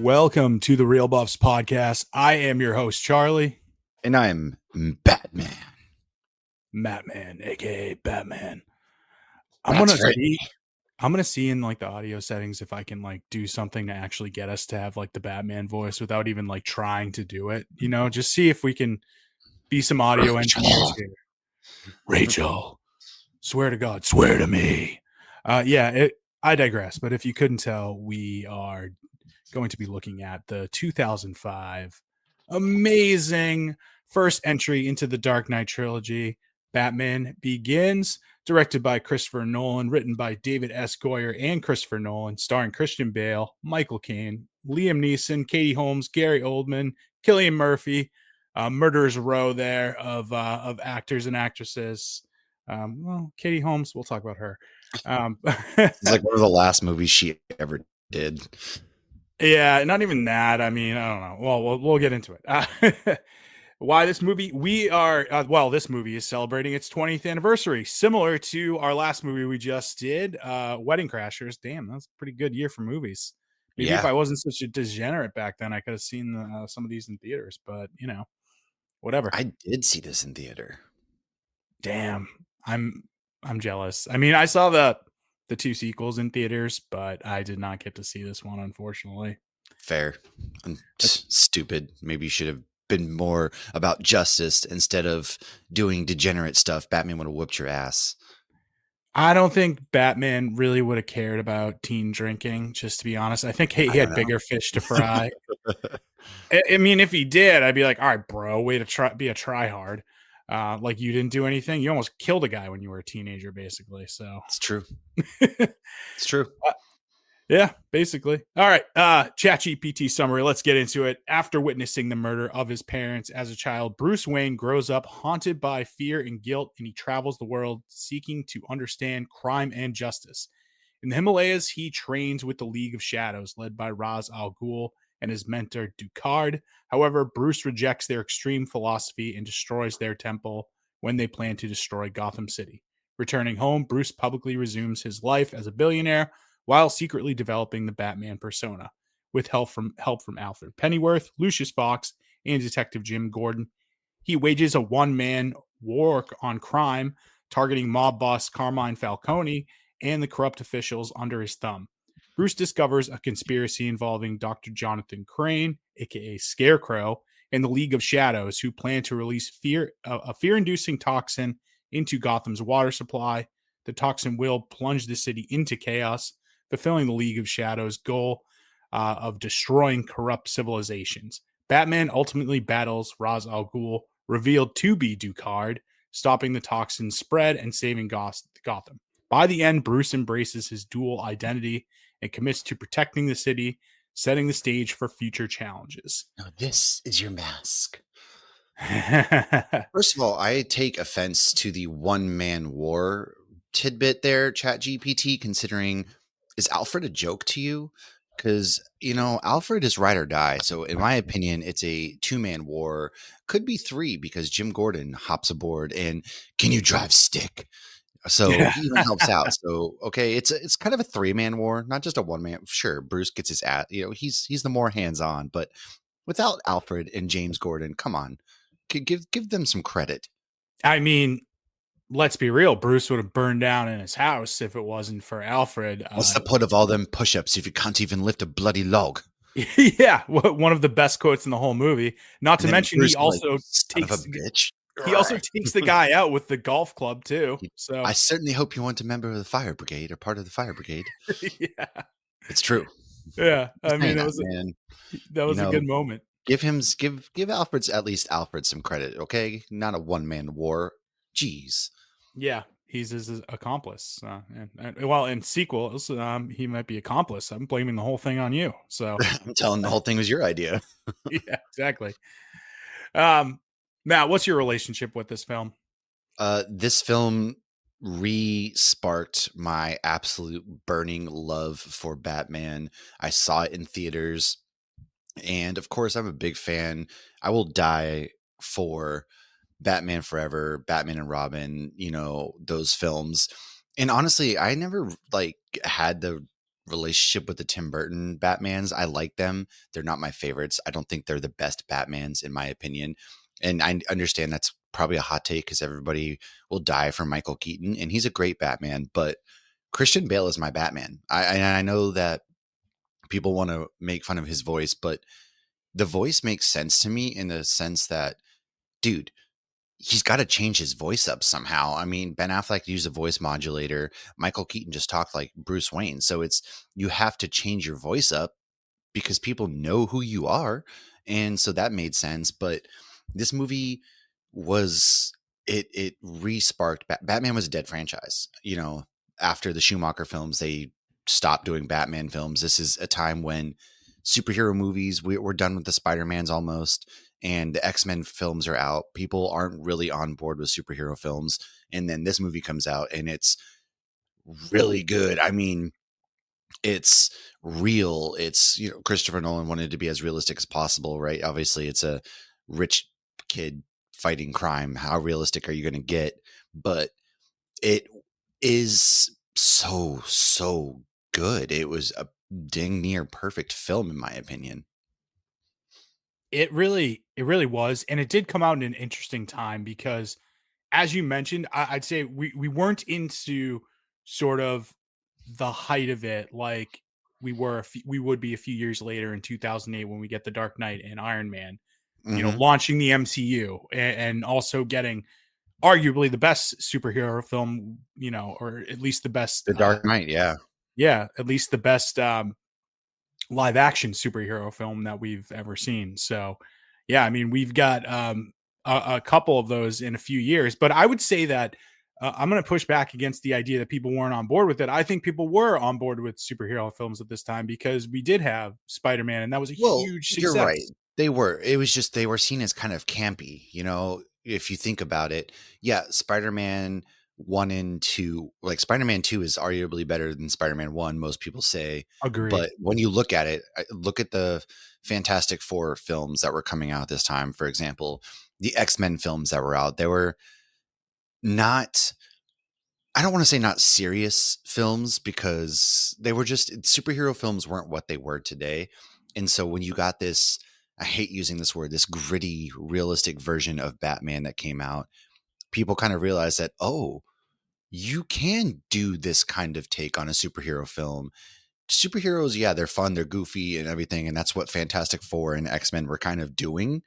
Welcome to the Real Buffs podcast. I am your host, Charlie. And I'm Batman. Matman, aka Batman. I'm gonna see in like the audio settings if I can like do something to actually get us to have like the Batman voice without even like trying to do it. You know, just see if we can be some audio engineers here. Rachel, swear to God, swear to me. I digress. But if you couldn't tell, we are going to be looking at the 2005 amazing first entry into the Dark Knight trilogy, Batman Begins, directed by Christopher Nolan, written by David S. Goyer and Christopher Nolan, starring Christian Bale, Michael Caine, Liam Neeson, Katie Holmes, Gary Oldman, Cillian Murphy, murderer's row there of actors and actresses. Katie Holmes, we'll talk about her. It's like one of the last movies she ever did. Yeah, not even that. I mean, I don't know. Well, we'll get into it. Why this movie? This movie is celebrating its 20th anniversary, similar to our last movie we just did, Wedding Crashers. Damn, that's a pretty good year for movies. Maybe if I wasn't such a degenerate back then, I could have seen some of these in theaters, but you know, whatever. I did see this in theater. Damn, I'm jealous. I mean, I saw the two sequels in theaters, but I did not get to see this one, unfortunately. Fair. Stupid. Maybe you should have been more about justice instead of doing degenerate stuff. Batman would have whooped your ass. I don't think Batman really would have cared about teen drinking, just to be honest. I think he had bigger fish to fry. I mean, if he did, I'd be like, all right, bro, way to be a tryhard. Like you didn't do anything. You almost killed a guy when you were a teenager, basically. So it's true. It's true. Yeah, basically. All right. ChatGPT summary. Let's get into it. After witnessing the murder of his parents as a child, Bruce Wayne grows up haunted by fear and guilt, and he travels the world seeking to understand crime and justice. In the Himalayas, he trains with the League of Shadows, led by Ra's al Ghul and his mentor Ducard. However, Bruce rejects their extreme philosophy and destroys their temple when they plan to destroy Gotham City. Returning home, Bruce publicly resumes his life as a billionaire while secretly developing the Batman persona. With help from Alfred Pennyworth, Lucius Fox, and Detective Jim Gordon, he wages a one-man war on crime, targeting mob boss Carmine Falcone and the corrupt officials under his thumb. Bruce discovers a conspiracy involving Dr. Jonathan Crane, aka Scarecrow, and the League of Shadows, who plan to release a fear-inducing toxin into Gotham's water supply. The toxin will plunge the city into chaos, fulfilling the League of Shadows' goal of destroying corrupt civilizations. Batman ultimately battles Ra's al Ghul, revealed to be Ducard, stopping the toxin's spread and saving Gotham. By the end, Bruce embraces his dual identity and commits to protecting the city, setting the stage for future challenges. Now, this is your mask. First of all, I take offense to the one-man war tidbit there, ChatGPT, considering, is Alfred a joke to you? Because, you know, Alfred is ride or die. So in my opinion, it's a two-man war. Could be three because Jim Gordon hops aboard and can you drive stick? So he even helps out. So, okay, it's kind of a three-man war, not just a one-man. Sure, Bruce gets his ass, you know, he's the more hands-on, but without Alfred and James Gordon, come on, give them some credit. I mean, let's be real. Bruce would have burned down in his house if it wasn't for Alfred. What's the point of all them push-ups if you can't even lift a bloody log? Yeah, one of the best quotes in the whole movie. Not to mention, Bruce he also takes a bitch. He also takes the guy out with the golf club too. So I certainly hope you want a member of the fire brigade or part of the fire brigade. Yeah, it's true. Yeah, I mean, that was a good moment. Give Alfred at least some credit, okay? Not a one-man war. Jeez. Yeah, he's his accomplice. In sequels, he might be accomplice. I'm blaming the whole thing on you. So I'm telling the whole thing was your idea. Yeah, exactly. Matt, what's your relationship with this film? This film re-sparked my absolute burning love for Batman. I saw it in theaters. And of course, I'm a big fan. I will die for Batman Forever, Batman and Robin, those films. And honestly, I never like had the relationship with the Tim Burton Batmans. I like them. They're not my favorites. I don't think they're the best Batmans in my opinion. And I understand that's probably a hot take because everybody will die for Michael Keaton, and he's a great Batman, but Christian Bale is my Batman. I know that people want to make fun of his voice, but the voice makes sense to me in the sense that, dude, he's got to change his voice up somehow. I mean, Ben Affleck used a voice modulator. Michael Keaton just talked like Bruce Wayne. So you have to change your voice up because people know who you are. And so that made sense. But this movie was, it re-sparked, Batman was a dead franchise. After the Schumacher films, they stopped doing Batman films. This is a time when superhero movies, we're done with the Spider-Mans almost, and the X-Men films are out. People aren't really on board with superhero films. And then this movie comes out and it's really good. I mean, it's real. It's, Christopher Nolan wanted to be as realistic as possible, right? Obviously, it's a rich kid fighting crime. How realistic are you going to get? But it is so, so good. It was a dang near perfect film, in my opinion. It really was, and it did come out in an interesting time because, as you mentioned, I'd say we weren't into sort of the height of it like we would be a few years later in 2008 when we get the Dark Knight and Iron Man, Hmm. launching the MCU and also getting arguably the best superhero film, or at least the best, The Dark Knight, yeah. yeah, at least the best live action superhero film that we've ever seen. So, yeah, I mean, we've got a couple of those in a few years, but I would say that I'm going to push back against the idea that people weren't on board with it. I think people were on board with superhero films at this time because we did have Spider Man, and that was a Well, huge you're right. success. They were. It was just they were seen as kind of campy, if you think about it. Yeah, Spider-Man 1 and 2, like Spider-Man 2 is arguably better than Spider-Man 1, most people say. Agreed. But when you look at it, look at the Fantastic Four films that were coming out this time, for example, the X-Men films that were out. They were not, I don't want to say not serious films because they were just, superhero films weren't what they were today. And so when you got this, I hate using this word, this gritty, realistic version of Batman that came out, people kind of realized that, oh, you can do this kind of take on a superhero film. Superheroes, yeah, they're fun, they're goofy and everything. And that's what Fantastic Four and X-Men were kind of doing.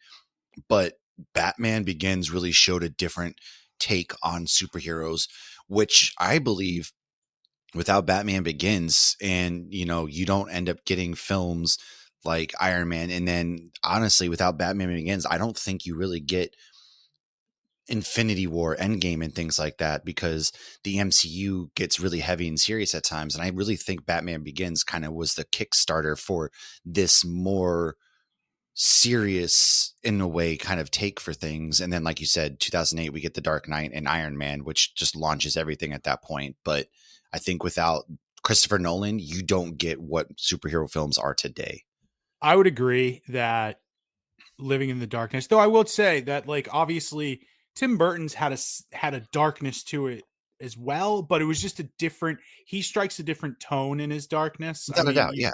But Batman Begins really showed a different take on superheroes, which I believe without Batman Begins, and you don't end up getting films like Iron Man, and then honestly, without Batman Begins, I don't think you really get Infinity War, Endgame, and things like that because the MCU gets really heavy and serious at times, and I really think Batman Begins kind of was the Kickstarter for this more serious in a way kind of take for things. And then like you said, 2008 we get the Dark Knight and Iron Man, which just launches everything at that point. But I think without Christopher Nolan, you don't get what superhero films are today. I would agree that Living in the Darkness, though I will say that, like, obviously Tim Burton's had a darkness to it as well, but it was just a different. He strikes a different tone in his darkness. I Without a mean, doubt, yeah.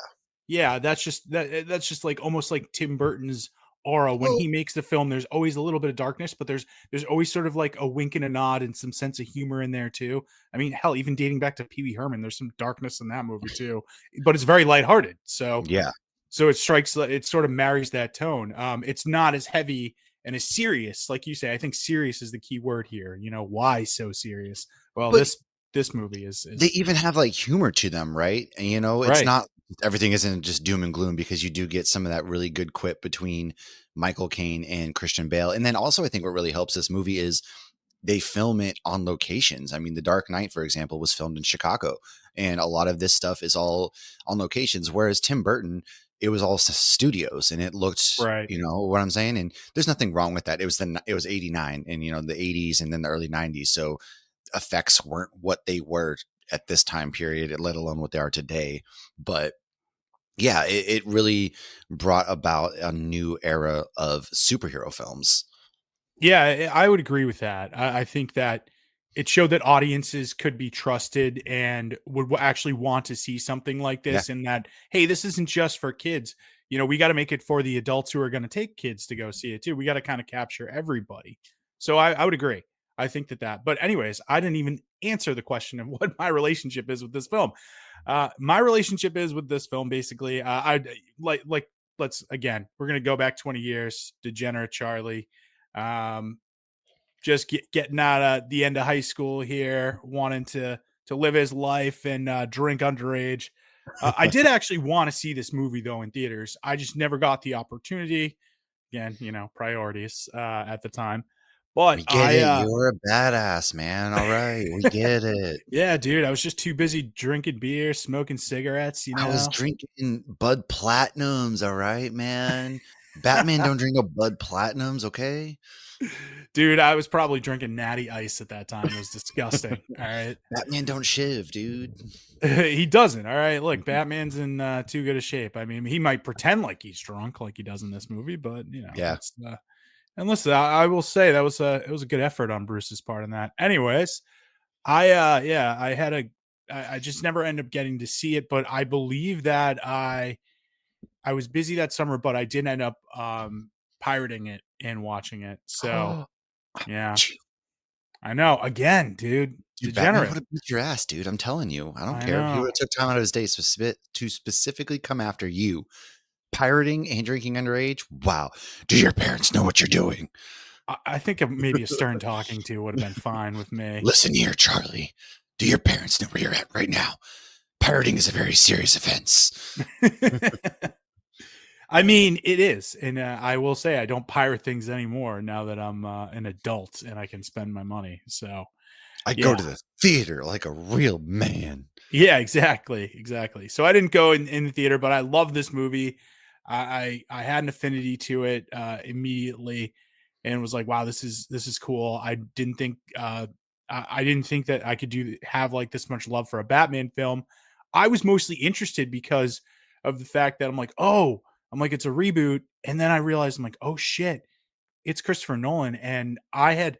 yeah, that's just like almost like Tim Burton's aura when Well, he makes the film. There's always a little bit of darkness, but there's always sort of like a wink and a nod and some sense of humor in there too. I mean, hell, even dating back to Pee Wee Herman, there's some darkness in that movie too, but it's very lighthearted. yeah. So it sort of marries that tone. It's not as heavy and as serious, like you say. I think serious is the key word here. Why so serious? Well, But this movie they is even have like humor to them, right? And it's right. not, everything isn't just doom and gloom because you do get some of that really good quip between Michael Caine and Christian Bale. And then also I think what really helps this movie is they film it on locations. I mean, The Dark Knight, for example, was filmed in Chicago, and a lot of this stuff is all on locations. Whereas Tim Burton, it was all studios, and it looked, Right. you know what I'm saying. And there's nothing wrong with that. It was '89, and the '80s, and then the early '90s. So effects weren't what they were at this time period, let alone what they are today. But Yeah, it really brought about a new era of superhero films. Yeah, I would agree with that. I think that it showed that audiences could be trusted and would actually want to see something like Yeah. this. And that, hey, this isn't just for kids. You know, we got to make it for the adults who are going to take kids to go see it too. We got to kind of capture everybody. So I would agree. I think that. But anyways, I didn't even answer the question of what my relationship is with this film. My relationship is with this film basically. I like. Let's again. We're gonna go back 20 years. Degenerate Charlie, um, just getting out of the end of high school here, wanting to live his life and drink underage. I did actually want to see this movie though in theaters. I just never got the opportunity. Again, you know, priorities at the time. But We get it. You're a badass, man. All right. We get it. yeah, dude, I was just too busy drinking beer, smoking cigarettes. You I was know, drinking Bud Platinums, all right, man. Batman don't drink a Bud Platinums, okay? dude, I was probably drinking Natty Ice at that time. It was disgusting. All right. Batman don't shiv, dude. He doesn't. All right. Look, Batman's in too good a shape. I mean, he might pretend like he's drunk, like he does in this movie, but you know, Yeah. it's. And listen, I will say that was it was a good effort on Bruce's part in that. Anyways, yeah, I had a, I just never ended up getting to see it, but I believe that I was busy that summer, but I did end up pirating it and watching it. So I yeah, want you. I know. Again, dude, Dude, Batman would degenerate. have beat your ass, dude. I'm telling you. I don't I care. He would know. have took time out of his day to specifically come after you. Pirating and drinking underage? Wow. Do your parents know what you're doing? I think maybe a stern talking to would have been fine with me. Listen here, Charlie. Do your parents know where you're at right now? Pirating is a very serious offense. I mean, it is, and I will say I don't pirate things anymore now that I'm an adult and I can spend my money. So I go yeah, to the theater like a real man. yeah, exactly, exactly. So I didn't go in the theater, but I love this movie. I had an affinity to it immediately, and was like, wow, this is cool. I didn't think I didn't think that I could have like this much love for a Batman film. I was mostly interested because of the fact that I'm like, oh, I'm like it's a reboot, and then I realized I'm like, oh shit, it's Christopher Nolan. And I had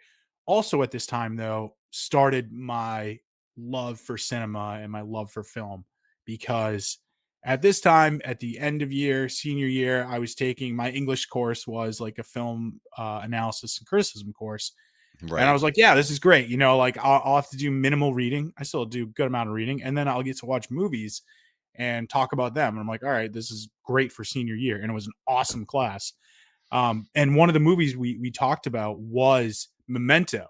also at this time though started my love for cinema and my love for film because at this time at the end of senior year, I was taking my English course was like a film analysis and criticism course. And I Right. was like, yeah, this is great. You know, like I'll have to do minimal reading. I still do a good amount of reading. And then I'll get to watch movies and talk about them. And I'm like, all right, this is great for senior year. And it was an awesome class. And one of the movies we talked about was Memento,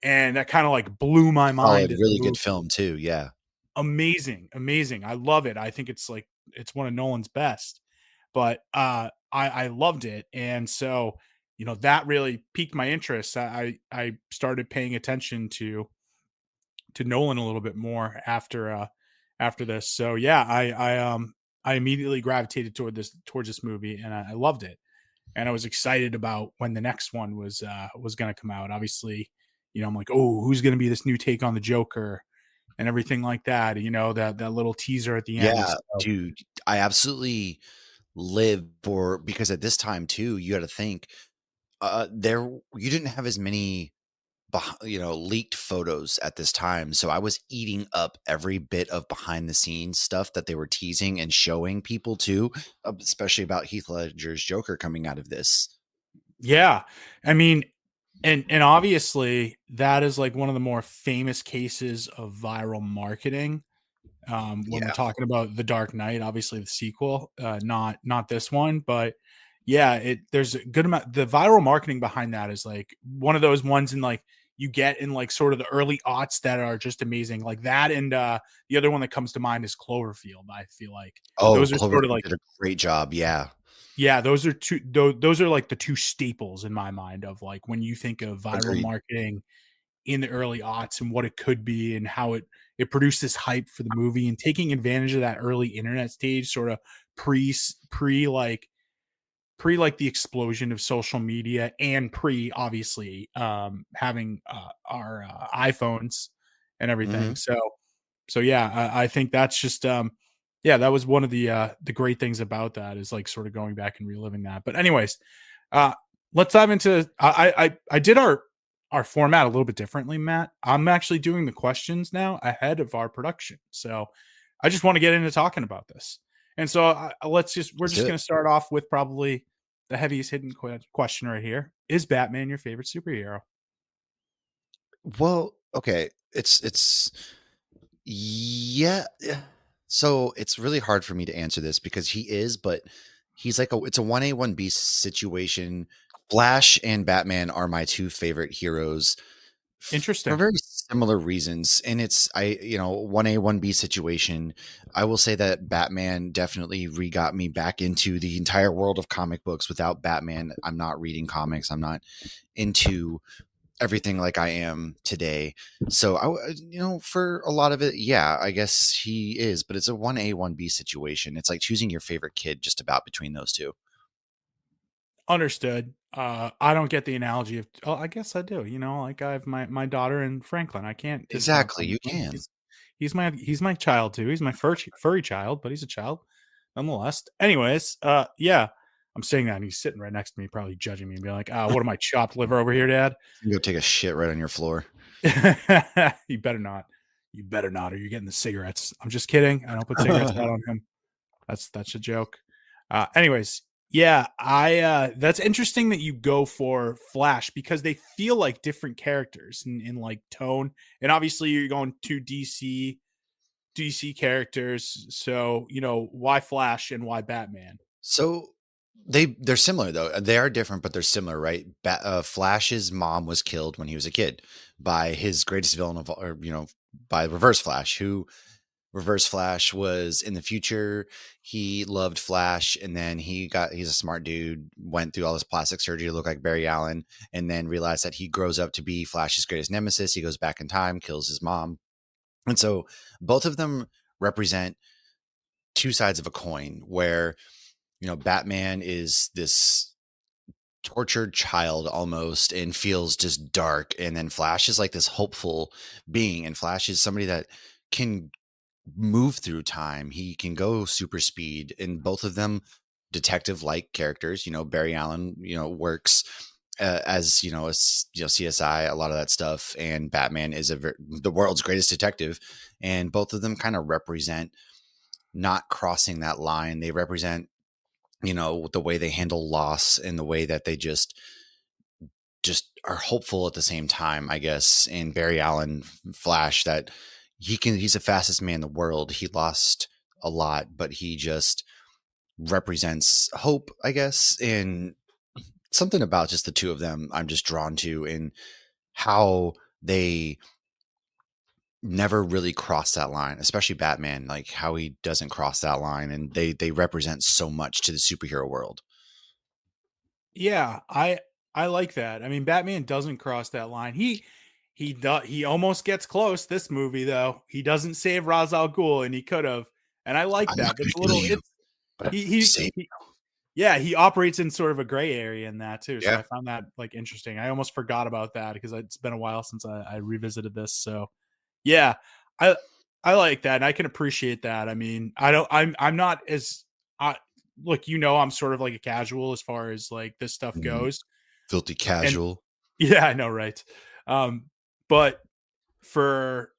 and that kind of like blew my Solid, mind as a really movie. good film too. Yeah. Amazing, amazing. I love it. I think it's one of Nolan's best. But I loved it, and so you know that really piqued my interest. I started paying attention to Nolan a little bit more after this. So yeah, I immediately gravitated towards this movie, and I loved it, and I was excited about when the next one was going to come out. Obviously, you know, I'm like, oh, who's going to be this new take on the Joker and everything like that. You know, that little teaser at the end. Yeah, So dude. I absolutely live for because at this time too, you got to think there you didn't have as many leaked photos at this time. So I was eating up every bit of behind the scenes stuff that they were teasing and showing people too, especially about Heath Ledger's Joker coming out of this. yeah, I mean, and obviously that is like one of the more famous cases of viral marketing. When we're Yeah. talking about The Dark Knight, obviously the sequel, not this one, but yeah, there's a good amount. The viral marketing behind that is like one of those ones in like you get in like sort of the early aughts that are just amazing, like that. And the other one that comes to mind is Cloverfield. I feel like Oh, those are sort of Cloverfield like did a great job. Yeah. yeah, those are those are like the two staples in my mind of like when you think of viral Agreed. marketing in the early aughts and what it could be and how it produced this hype for the movie and taking advantage of that early internet stage sort of pre pre like pre the explosion of social media and pre obviously having our iPhones and everything. Hmm. So yeah, I think that's just Yeah, that was one of the great things about that is like sort of going back and reliving that. But anyways, uh let's dive into I did our format a little bit differently, Matt. I'm actually doing the questions now ahead of our production. So I just want to get into talking about this. And so let's just we're Let's do just it. going to start off with probably the heaviest hidden question right here. Is Batman your favorite superhero? Well, okay. It's yeah. So it's really hard for me to answer this because he is, but he's like it's a 1A, 1B situation. Flash and Batman are my two favorite heroes for Interesting. very similar reasons. And it's 1A, 1B situation. I will say that Batman definitely re-got me back into the entire world of comic books. Without Batman, I'm not reading comics. I'm not into everything like I am today. So for a lot of it, yeah, I guess he is, but it's a 1A, 1B situation. It's like choosing your favorite kid just about between those two. Understood. I don't get the analogy of. Oh, I guess I do. Like I have my daughter and Franklin. I can't discount Exactly, you Franklin. can. He's my child too. He's my furry child, but he's a child nonetheless. Anyways, yeah, I'm saying that, and he's sitting right next to me, probably judging me and being like, what am I, chopped liver over here, Dad? You go take a shit right on your floor. You better not. You better not, or you're getting the cigarettes. I'm just kidding. I don't put cigarettes out on him. That's a joke. Anyways, yeah, I that's interesting that you go for Flash because they feel like different characters in like tone. And obviously you're going to DC characters. So, why Flash and why Batman? So they're similar though. They are different, but they're similar, right? Flash's mom was killed when he was a kid by his greatest villain of all, or by Reverse Flash, who Reverse Flash was in the future. He loved Flash, and then he's a smart dude, went through all this plastic surgery to look like Barry Allen, and then realized that he grows up to be Flash's greatest nemesis. He goes back in time, kills his mom. And so both of them represent two sides of a coin where, Batman is this tortured child almost and feels just dark. And then Flash is like this hopeful being. And Flash is somebody that can move through time. He can go super speed, and both of them detective like characters. Barry Allen, works as CSI, a lot of that stuff, and Batman is the world's greatest detective, and both of them kind of represent not crossing that line. They represent the way they handle loss and the way that they just are hopeful at the same time, I guess. And Barry Allen, Flash, that he's the fastest man in the world. He lost a lot, but he just represents hope, I guess. And something about just the two of them I'm just drawn to, in how they never really cross that line, especially Batman, like how he doesn't cross that line, and they represent so much to the superhero world. Yeah, I like that. I mean, Batman doesn't cross that line. He almost gets close this movie though. He doesn't save Ra's al Ghul and he could have. And I like I'm not that. going That's a to kill little you, it's but I'm he going to he, save. he yeah, he operates in sort of a gray area in that too. So Yeah, I found that like interesting. I almost forgot about that because it's been a while since I revisited this. So yeah, I I like that. And I can appreciate that. I mean, I'm not as I look, I'm sort of like a casual as far as like this stuff mm, goes. filthy And casual. yeah, I know, right? But for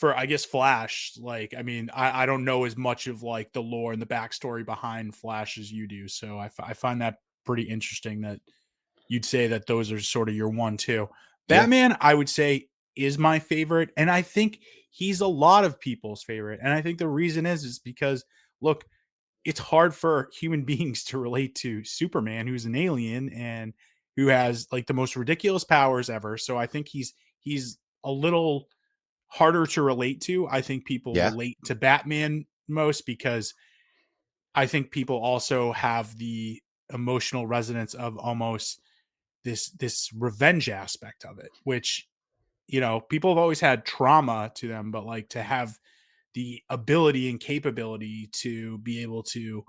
I guess Flash, like I mean, I don't know as much of like the lore and the backstory behind Flash as you do, so I find that pretty interesting that you'd say that those are sort of your one two. Yeah, Batman, I would say, is my favorite, and I think he's a lot of people's favorite, and I think the reason is because look, it's hard for human beings to relate to Superman, who's an alien and who has like the most ridiculous powers ever. So I think he's a little harder to relate to. I think people yeah, relate to Batman most because I think people also have the emotional resonance of almost this revenge aspect of it, which people have always had trauma to them, but like to have the ability and capability to be able to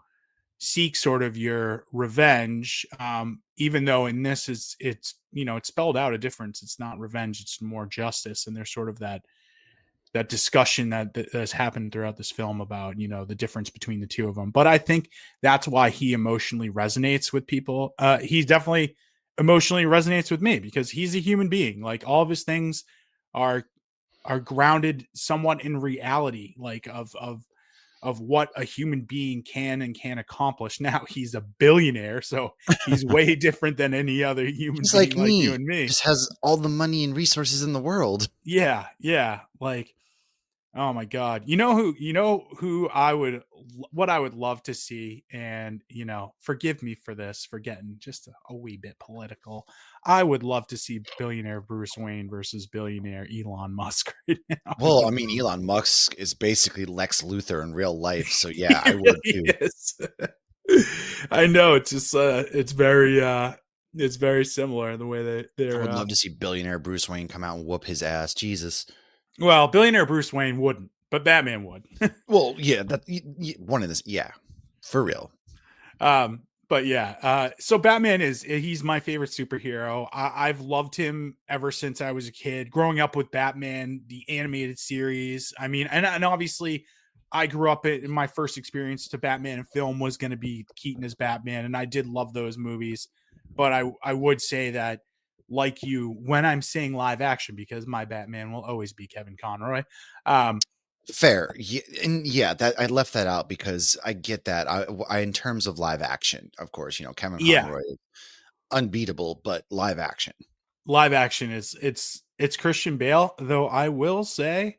seek sort of your revenge, even though in this it's spelled out a difference. It's not revenge, it's more justice, and there's sort of that that discussion that has happened throughout this film about, you know, the difference between the two of them. But I think that's why he emotionally resonates with people. He definitely emotionally resonates with me because he's a human being. Like all of his things are grounded somewhat in reality, like of what a human being can and can accomplish. Now he's a billionaire, so he's way different than any other human He's being like like you me, and me. just has all the money and resources in the world. Yeah, yeah. Like, oh my god. You know who I would what I would love to see, and you know, forgive me for this, for getting just a wee bit political. I would love to see billionaire Bruce Wayne versus billionaire Elon Musk right now in Well, a I mean, movie. Elon Musk is basically Lex Luthor in real life, so yeah, He I would really too. is. I know it's just it's very similar in the way that I they're would love to see billionaire Bruce Wayne come out and whoop his ass. Jesus. well, billionaire Bruce Wayne wouldn't, but Batman would. Well, yeah, one of this, yeah, for real. But yeah, so Batman is he's my favorite superhero. I've loved him ever since I was a kid. Growing up with Batman, the animated series. I mean, and obviously, I grew up in my first experience to Batman and film was going to be Keaton as Batman, and I did love those movies. But I would say that, like you, when I'm saying live action, because my Batman will always be Kevin Conroy. Um, Fair, yeah, and yeah, that I left that out because I get that. In terms of live action, of course, Kevin yeah, Conroy is unbeatable, but live action. live action is it's Christian Bale, though I will say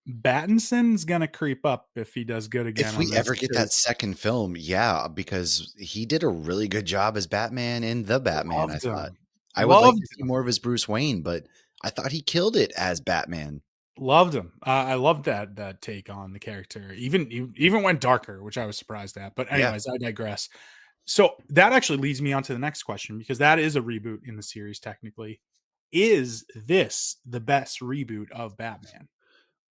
Battinson's gonna creep up if he does good again If on we this ever get that because second film, yeah, because he did a really good job as Batman in The Batman, I loved thought. him, I would like loved to see him, more of his Bruce Wayne, but I thought he killed it as Batman. loved him. I loved that take on the character. Even went darker, which I was surprised at. But Yeah. anyways, I digress. So that actually leads me on to the next question because that is a reboot in the series technically. Is this the best reboot of Batman?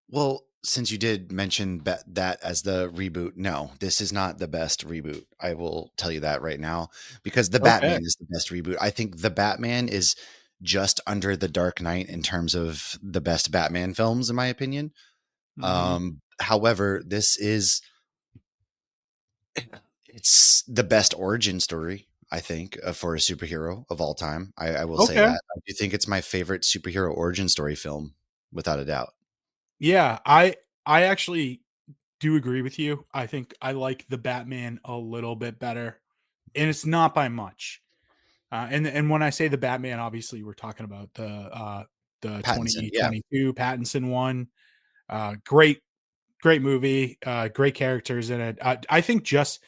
Well, since you did mention that as the reboot, no, this is not the best reboot. I will tell you that right now because The Okay. Batman is the best reboot. I think The Batman is just under The Dark Knight in terms of the best Batman films, in my opinion. Mhm. However, this is it's the best origin story, I think, for a superhero of all time. I will say Okay. that. I do think it's my favorite superhero origin story film, without a doubt. Yeah, I actually do agree with you. I think I like the Batman a little bit better, and it's not by much. And when I say the Batman, obviously we're talking about the Pattinson, yeah, 2022 Pattinson one. Great, great movie. Great characters in it. I think just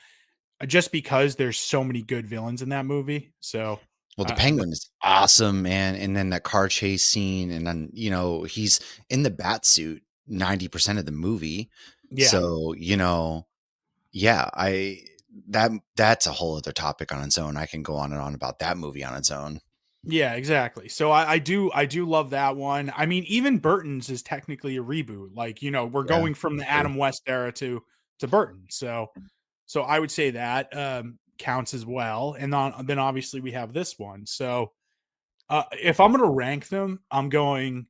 because there's so many good villains in that movie, so well, the the, Penguin is awesome, man, and then that car chase scene, and then, he's in the bat suit 90% of the movie. yeah. So, yeah, that's a whole other topic on its own. I can go on and on about that movie on its own. Yeah, exactly. So I do love that one. I mean, even Burton's is technically a reboot. Like, you know, we're Yeah, going from the true. Adam West era to Burton. So I would say that counts as well. And then obviously we have this one. So if I'm gonna rank them, I'm going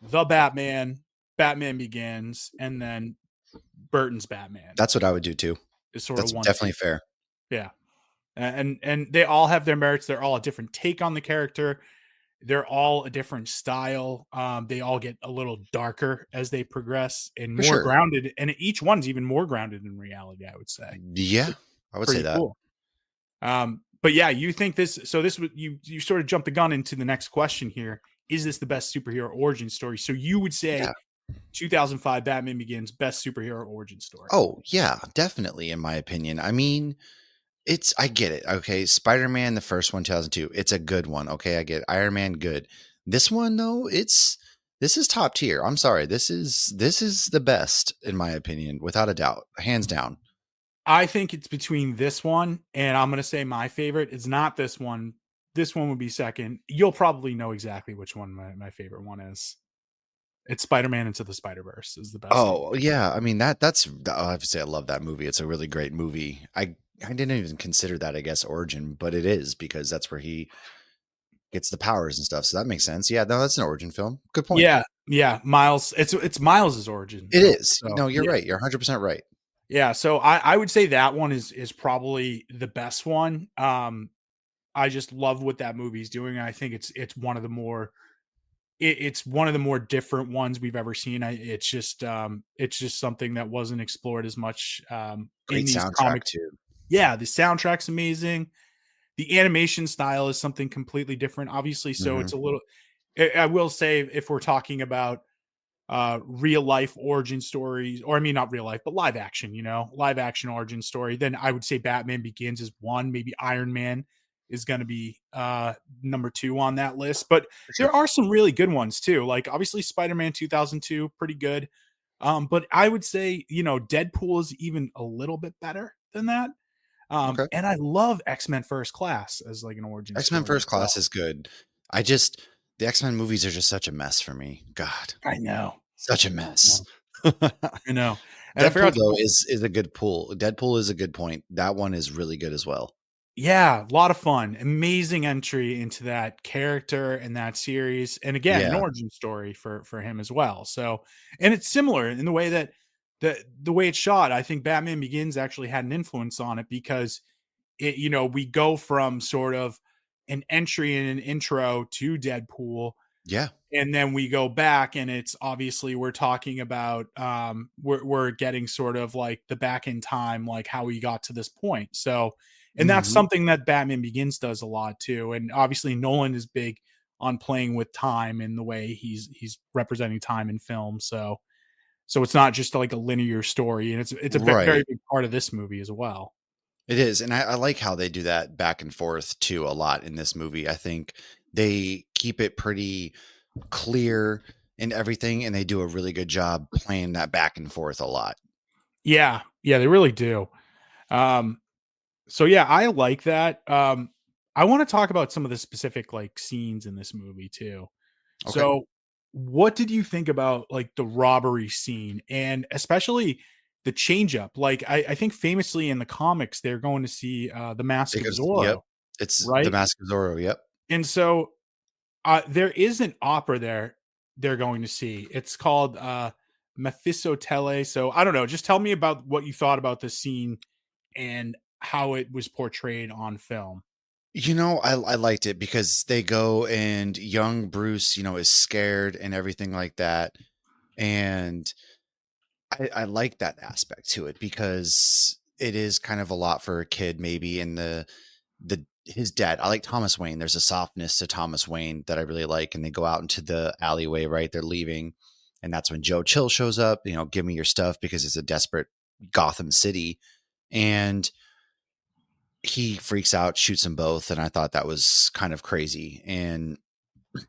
the Batman, Batman Begins, and then Burton's Batman That's what I would do too. is sort of That's 1, 2. definitely fair. Yeah. And they all have their merits. They're all a different take on the character. They're all a different style. They all get a little darker as they progress and For more sure. grounded. And each one's even more grounded in reality, I would say. Yeah, It's I would say pretty that. cool. But yeah, you think this? So this would you sort of jumped the gun into the next question here. Is this the best superhero origin story? So you would Yeah. say 2005 Batman Begins best superhero origin story. Oh, yeah, definitely in my opinion. I mean, I get it. Okay, Spider-Man the first one 2002. It's a good one. Okay, I get it. Iron Man good. This one though, this is top tier. I'm sorry. This is the best in my opinion, without a doubt. Hands down. I think it's between this one and I'm going to say my favorite. It's not this one. This one would be second. You'll probably know exactly which one my favorite one is. It's Spider-Man Into the Spider-Verse is the best one. Oh, yeah. I mean, that's obviously I love that movie. It's a really great movie. I didn't even consider that, I guess, origin, but it is because that's where he gets the powers and stuff. So that makes sense. Yeah, no, that's an origin film. Good point. Yeah, Yeah, Miles. It's Miles's origin It film. is. So No, you're yeah, right. You're 100% right. yeah. So I would say that one is probably the best one. I just love what that movie's doing. I think it's one of the more it's one of the more different ones we've ever seen. It's just something that wasn't explored as much in Great these soundtrack comic. too. Yeah, the soundtrack's amazing. The animation style is something completely different, obviously. So Mhm. it's a little. I will say if we're talking about real life origin stories, or I mean not real life, but live action, live action origin story, then I would say Batman Begins is one. Maybe Iron Man is going to be number two on that list. But For there sure. are some really good ones too. Like obviously Spider-Man 2002, pretty good. But I would say, Deadpool is even a little bit better than that. Okay. And I love X-Men First Class as like an origin X-Men story First as well. Class is good. I just the X-Men movies are just such a mess for me. God, I know. such a I mess. know. I know. And I Deadpool forgot to though is a good pool. Deadpool is a good point. That one is really good as well. Yeah, a lot of fun. Amazing entry into that character and that series. And again, an Yeah. origin story for him as well. So, and it's similar in the way that the way it's shot. I think Batman Begins actually had an influence on it because we go from sort of an entry and an intro to Deadpool, Yeah. and then we go back and it's obviously we're talking about we're getting sort of like the back in time, like how we got to this point. So, and that's Mhm. something that Batman Begins does a lot too. And obviously Nolan is big on playing with time in the way he's representing time in film. So it's not just like a linear story, and it's a very Right. big part of this movie as well. It is, and I like how they do that back and forth too a lot in this movie. I think they keep it pretty clear and everything, and they do a really good job playing that back and forth a lot. Yeah, yeah, they really do. um So yeah, I like that. I want to talk about some of the specific like scenes in this movie too. Okay. So, what did you think about like the robbery scene and especially the change up? Like, I think famously in the comics, they're going to see the Mask of Because yep, Zorro, it's the right? Mask of Zorro. Yep. And so there is an opera there they're going to see. It's called Mephistopheles. So I don't know. Just tell me about what you thought about the scene and how it was portrayed on film. I liked it because they go and young Bruce, is scared and everything like that. And I like that aspect to it because it is kind of a lot for a kid, maybe. And the his dad, I like Thomas Wayne. There's a softness to Thomas Wayne that I really like. And they go out into the alleyway, right? They're leaving. And that's when Joe Chill shows up, give me your stuff because it's a desperate Gotham City. And he freaks out, shoots them both, and I thought that was kind of crazy. And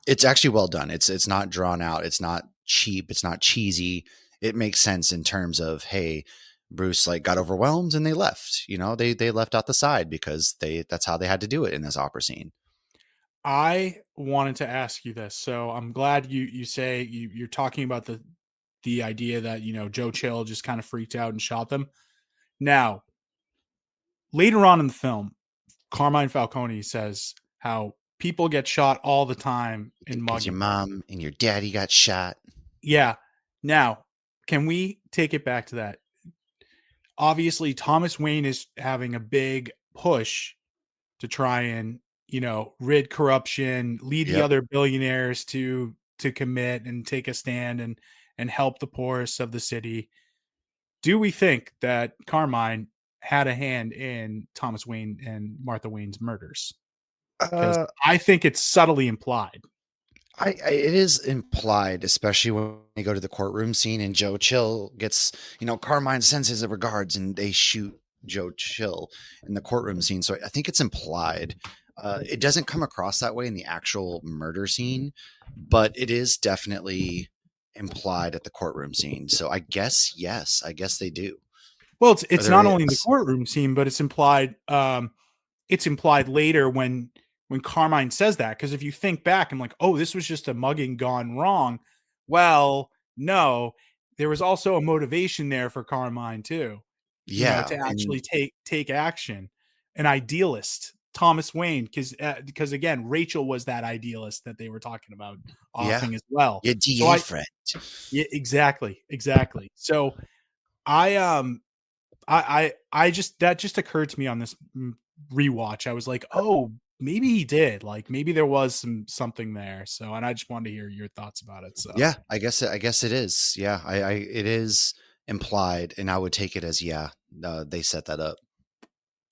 it's actually well done. It's not drawn out. It's not cheap. It's not cheesy. It makes sense in terms of, hey, Bruce like got overwhelmed and they left. They left out the side because that's how they had to do it in this opera scene. I wanted to ask you this. So I'm glad you say you're talking about the idea that Joe Chill just kind of freaked out and shot them. Now, later on in the film, Carmine Falcone says how people get shot all the time in Because your mugging. mom and your daddy got shot. Yeah. Now, can we take it back to that? Obviously, Thomas Wayne is having a big push to try and rid corruption, lead the Yep. other billionaires to commit and take a stand and help the poorest of the city. Do we think that Carmine had a hand in Thomas Wayne and Martha Wayne's murders? Because Uh, I think it's subtly implied. it is implied, especially when they go to the courtroom scene and Joe Chill gets, Carmine sends his regards and they shoot Joe Chill in the courtroom scene. So I think it's implied. It doesn't come across that way in the actual murder scene, but it is definitely implied at the courtroom scene. So I guess, yes, I guess they do. Well, Or it's there not only in the is. courtroom scene, but it's implied. It's implied later when Carmine says that, because if you think back and like, oh, this was just a mugging gone wrong. Well, no, there was also a motivation there for Carmine too, Yeah. to And actually take action. An idealist. Thomas Wayne, because again, Rachel was that idealist that they were talking about Yeah. offing as well. Yeah, So DA friend. yeah, exactly. So I I just that just occurred to me on this rewatch. I was like, oh, maybe he did. Like maybe there was something there. So, and I just wanted to hear your thoughts about it. So, Yeah, I guess it is. Yeah, it is implied, and I would take it as yeah, they set that up.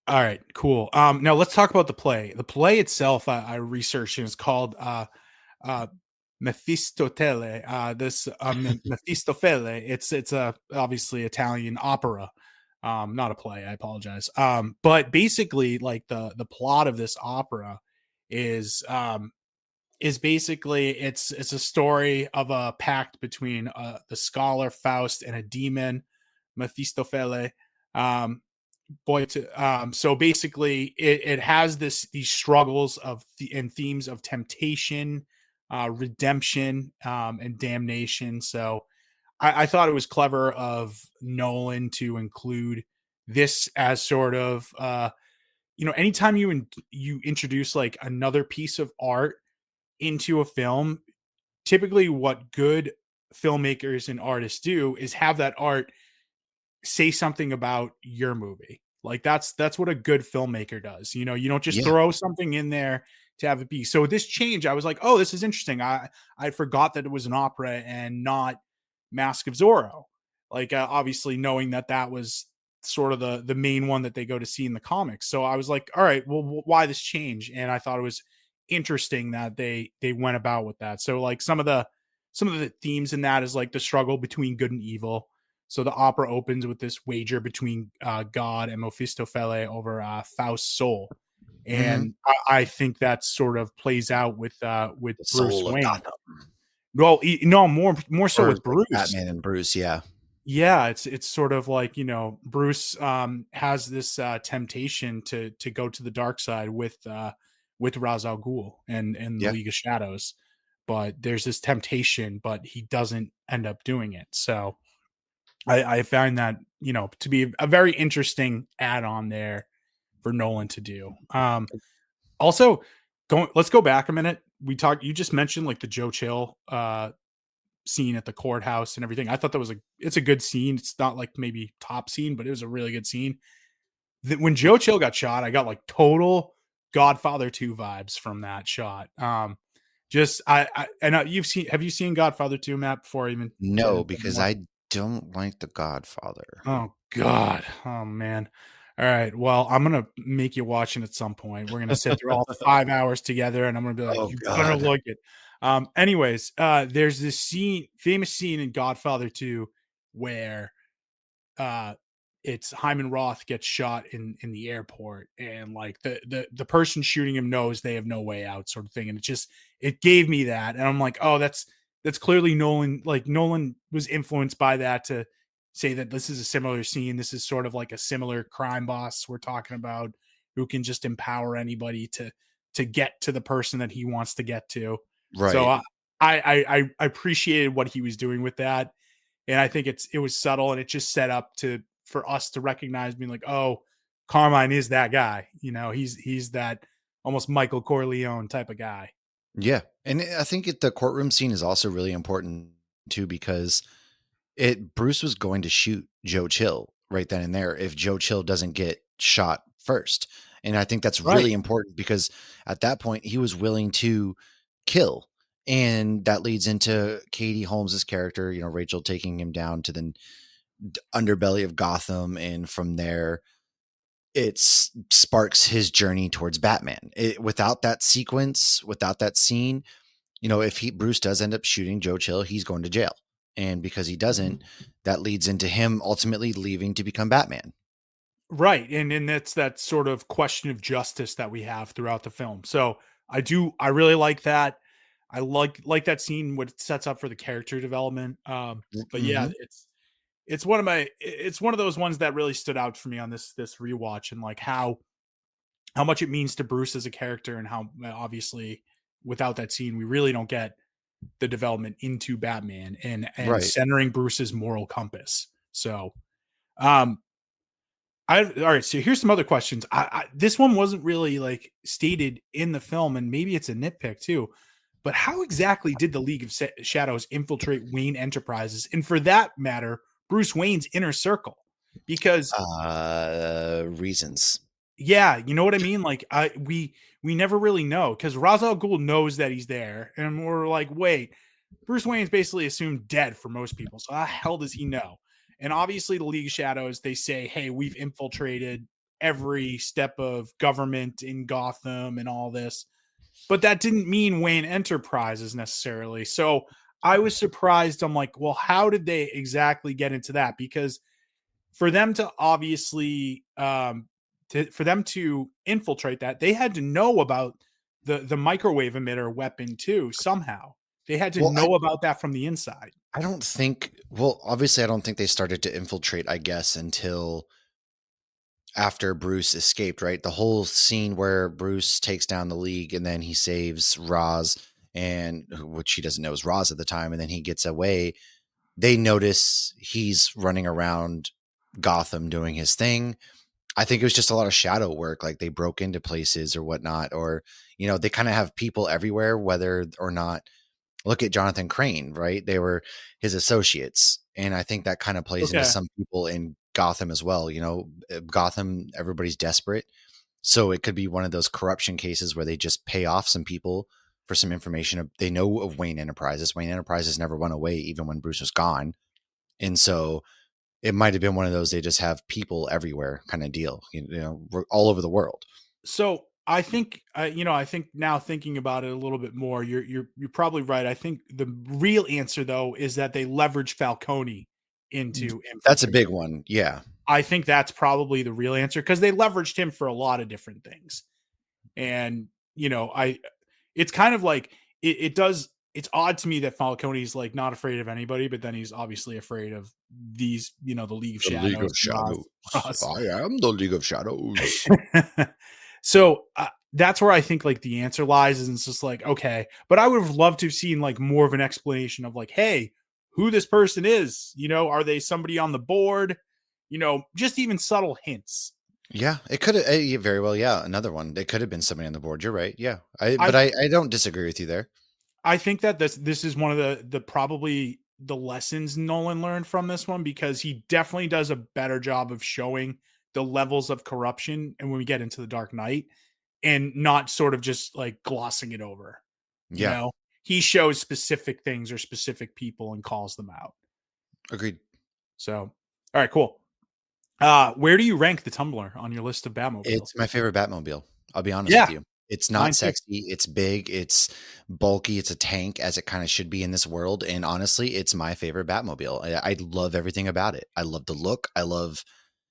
all right, cool. Now let's talk about the play. The play itself, I researched, and it's called uh Mephistopele. This Mephistopele. It's a obviously Italian opera. Not a play. I apologize. But basically, like the plot of this opera is basically it's a story of a pact between the scholar Faust and a demon Mephistopheles. Um, so basically it has these struggles of and themes of temptation, redemption, and damnation. So I thought it was clever of Nolan to include this as sort of anytime you introduce like another piece of art into a film, typically what good filmmakers and artists do is have that art say something about your movie. Like that's what a good filmmaker does. You don't just Yeah, throw something in there to have it be. So this change, I was like, oh, this is interesting. I forgot that it was an opera and not Mask of Zorro. Like obviously knowing that was sort of the main one that they go to see in the comics. So I was like, all right, well, why this change? And I thought it was interesting that they went about with that. So like some of the themes in that is like the struggle between good and evil. So the opera opens with this wager between God and Mephistopheles over Faust's soul, hmm and I think that sort of plays out with the Bruce soul of Wayne. Gotham, Well, no, more so or with like Bruce. Batman and Bruce. Yeah, Yeah, it's sort of like Bruce has this temptation to go to the dark side with Ra's al Ghul and the yeah, League of Shadows, but there's this temptation, but he doesn't end up doing it. So I find that to be a very interesting add-on there for Nolan to do. Also, let's go back a minute. You just mentioned like the Joe Chill scene at the courthouse and everything. I thought that it's a good scene. It's not like maybe top scene, but it was a really good scene. When Joe Chill got shot, I got like total Godfather 2 vibes from that shot. Just I know have you seen Godfather 2, Matt, before I even get no, into it because more? I don't like The Godfather. Oh God. Oh man. All right. Well, I'm gonna make you watch it at some point. We're gonna sit through all 5 hours together, and I'm gonna be like, Oh "You better God, like it." Anyways, there's this famous scene in Godfather 2, where uh it's Hyman Roth gets shot in the airport, and like the person shooting him knows they have no way out, sort of thing. And it gave me that, and I'm like, oh, that's clearly Nolan. Like Nolan was influenced by that to say that this is a similar scene. This is sort of like a similar crime boss we're talking about, who can just empower anybody to get to the person that he wants to get to. So right? I appreciated what he was doing with that, and I think it was subtle, and it just set up for us to recognize, being like, oh, Carmine is that guy. He's that almost Michael Corleone type of guy. Yeah, and I think the courtroom scene is also really important too because Bruce was going to shoot Joe Chill right then and there if Joe Chill doesn't get shot first. And I think that's Right. really important because at that point he was willing to kill. And that leads into Katie Holmes's character, Rachel taking him down to the underbelly of Gotham. And from there, it sparks his journey towards Batman. Without that sequence, without that scene, if Bruce does end up shooting Joe Chill, he's going to jail. And because he doesn't, that leads into him ultimately leaving to become Batman. Right. And that's that sort of question of justice that we have throughout the film. So I really like that. I like that scene, what it sets up for the character development. But yeah, Mm-hmm. it's one of those ones that really stood out for me on this rewatch, and like how much it means to Bruce as a character, and how obviously without that scene we really don't get the development into Batman and Right. centering Bruce's moral compass. So um All right. So here's some other questions. This one wasn't really like stated in the film, and maybe it's a nitpick too. But how exactly did the League of Shadows infiltrate Wayne Enterprises, and for that matter, Bruce Wayne's inner circle? Because Reasons. yeah, you know what I mean. Like we never really know because Ra's al Ghul knows that he's there, and we're like, wait, Bruce Wayne's basically assumed dead for most people. So how the hell does he know? And obviously, the League of Shadows, they say, hey, we've infiltrated every step of government in Gotham and all this. But that didn't mean Wayne Enterprises necessarily. So I was surprised. I'm like, well, how did they exactly get into that? Because for them to obviously, for them to infiltrate that, they had to know about the microwave emitter weapon too somehow. They had to Well, know about that from the inside. I don't think, well, obviously, I don't think they started to infiltrate, I guess, until after Bruce escaped, right? The whole scene where Bruce takes down the League and then he saves Roz, and which he doesn't know is Roz at the time, and then he gets away. They notice he's running around Gotham doing his thing. I think it was just a lot of shadow work, like they broke into places or whatnot, or they kind of have people everywhere, whether or not. Look at Jonathan Crane, right? They were his associates. And I think that kind of plays into Okay. some people in Gotham as well. Gotham, everybody's desperate. So it could be one of those corruption cases where they just pay off some people for some information. They know of Wayne Enterprises. Wayne Enterprises never went away, even when Bruce was gone. And so it might have been one of those they just have people everywhere kind of deal, all over the world. So I think I think now thinking about it a little bit more, you're probably right. I think the real answer though is that they leverage Falcone into That's a infiltrating. big one. Yeah. I think that's probably the real answer because they leveraged him for a lot of different things. And I it's kind of like it does. It's odd to me that Falcone's like not afraid of anybody, but then he's obviously afraid of these, the League of The League Shadows, of Shadows. Ross. I am the League of Shadows. So that's where I think like the answer lies. Is it's just like okay, but I would have loved to have seen like more of an explanation of like, hey, who this person is. Are they somebody on the board? Just even subtle hints. Yeah, it could have very well. Yeah, another one. It could have been somebody on the board. You're right. Yeah, but I I don't disagree with you there. I think that this is one of the probably the lessons Nolan learned from this one because he definitely does a better job of showing the levels of corruption and when we get into the Dark Knight and not sort of just like glossing it over. You Yeah, know, he shows specific things or specific people and calls them out. agreed. So, all right, cool. Where do you rank the Tumbler on your list of Batmobiles? It's my favorite Batmobile. I'll be honest with Yeah, you. It's not mine too. sexy. It's big. It's bulky. It's a tank, as it kind of should be in this world. And honestly, it's my favorite Batmobile. I love everything about it. I love the look. I love,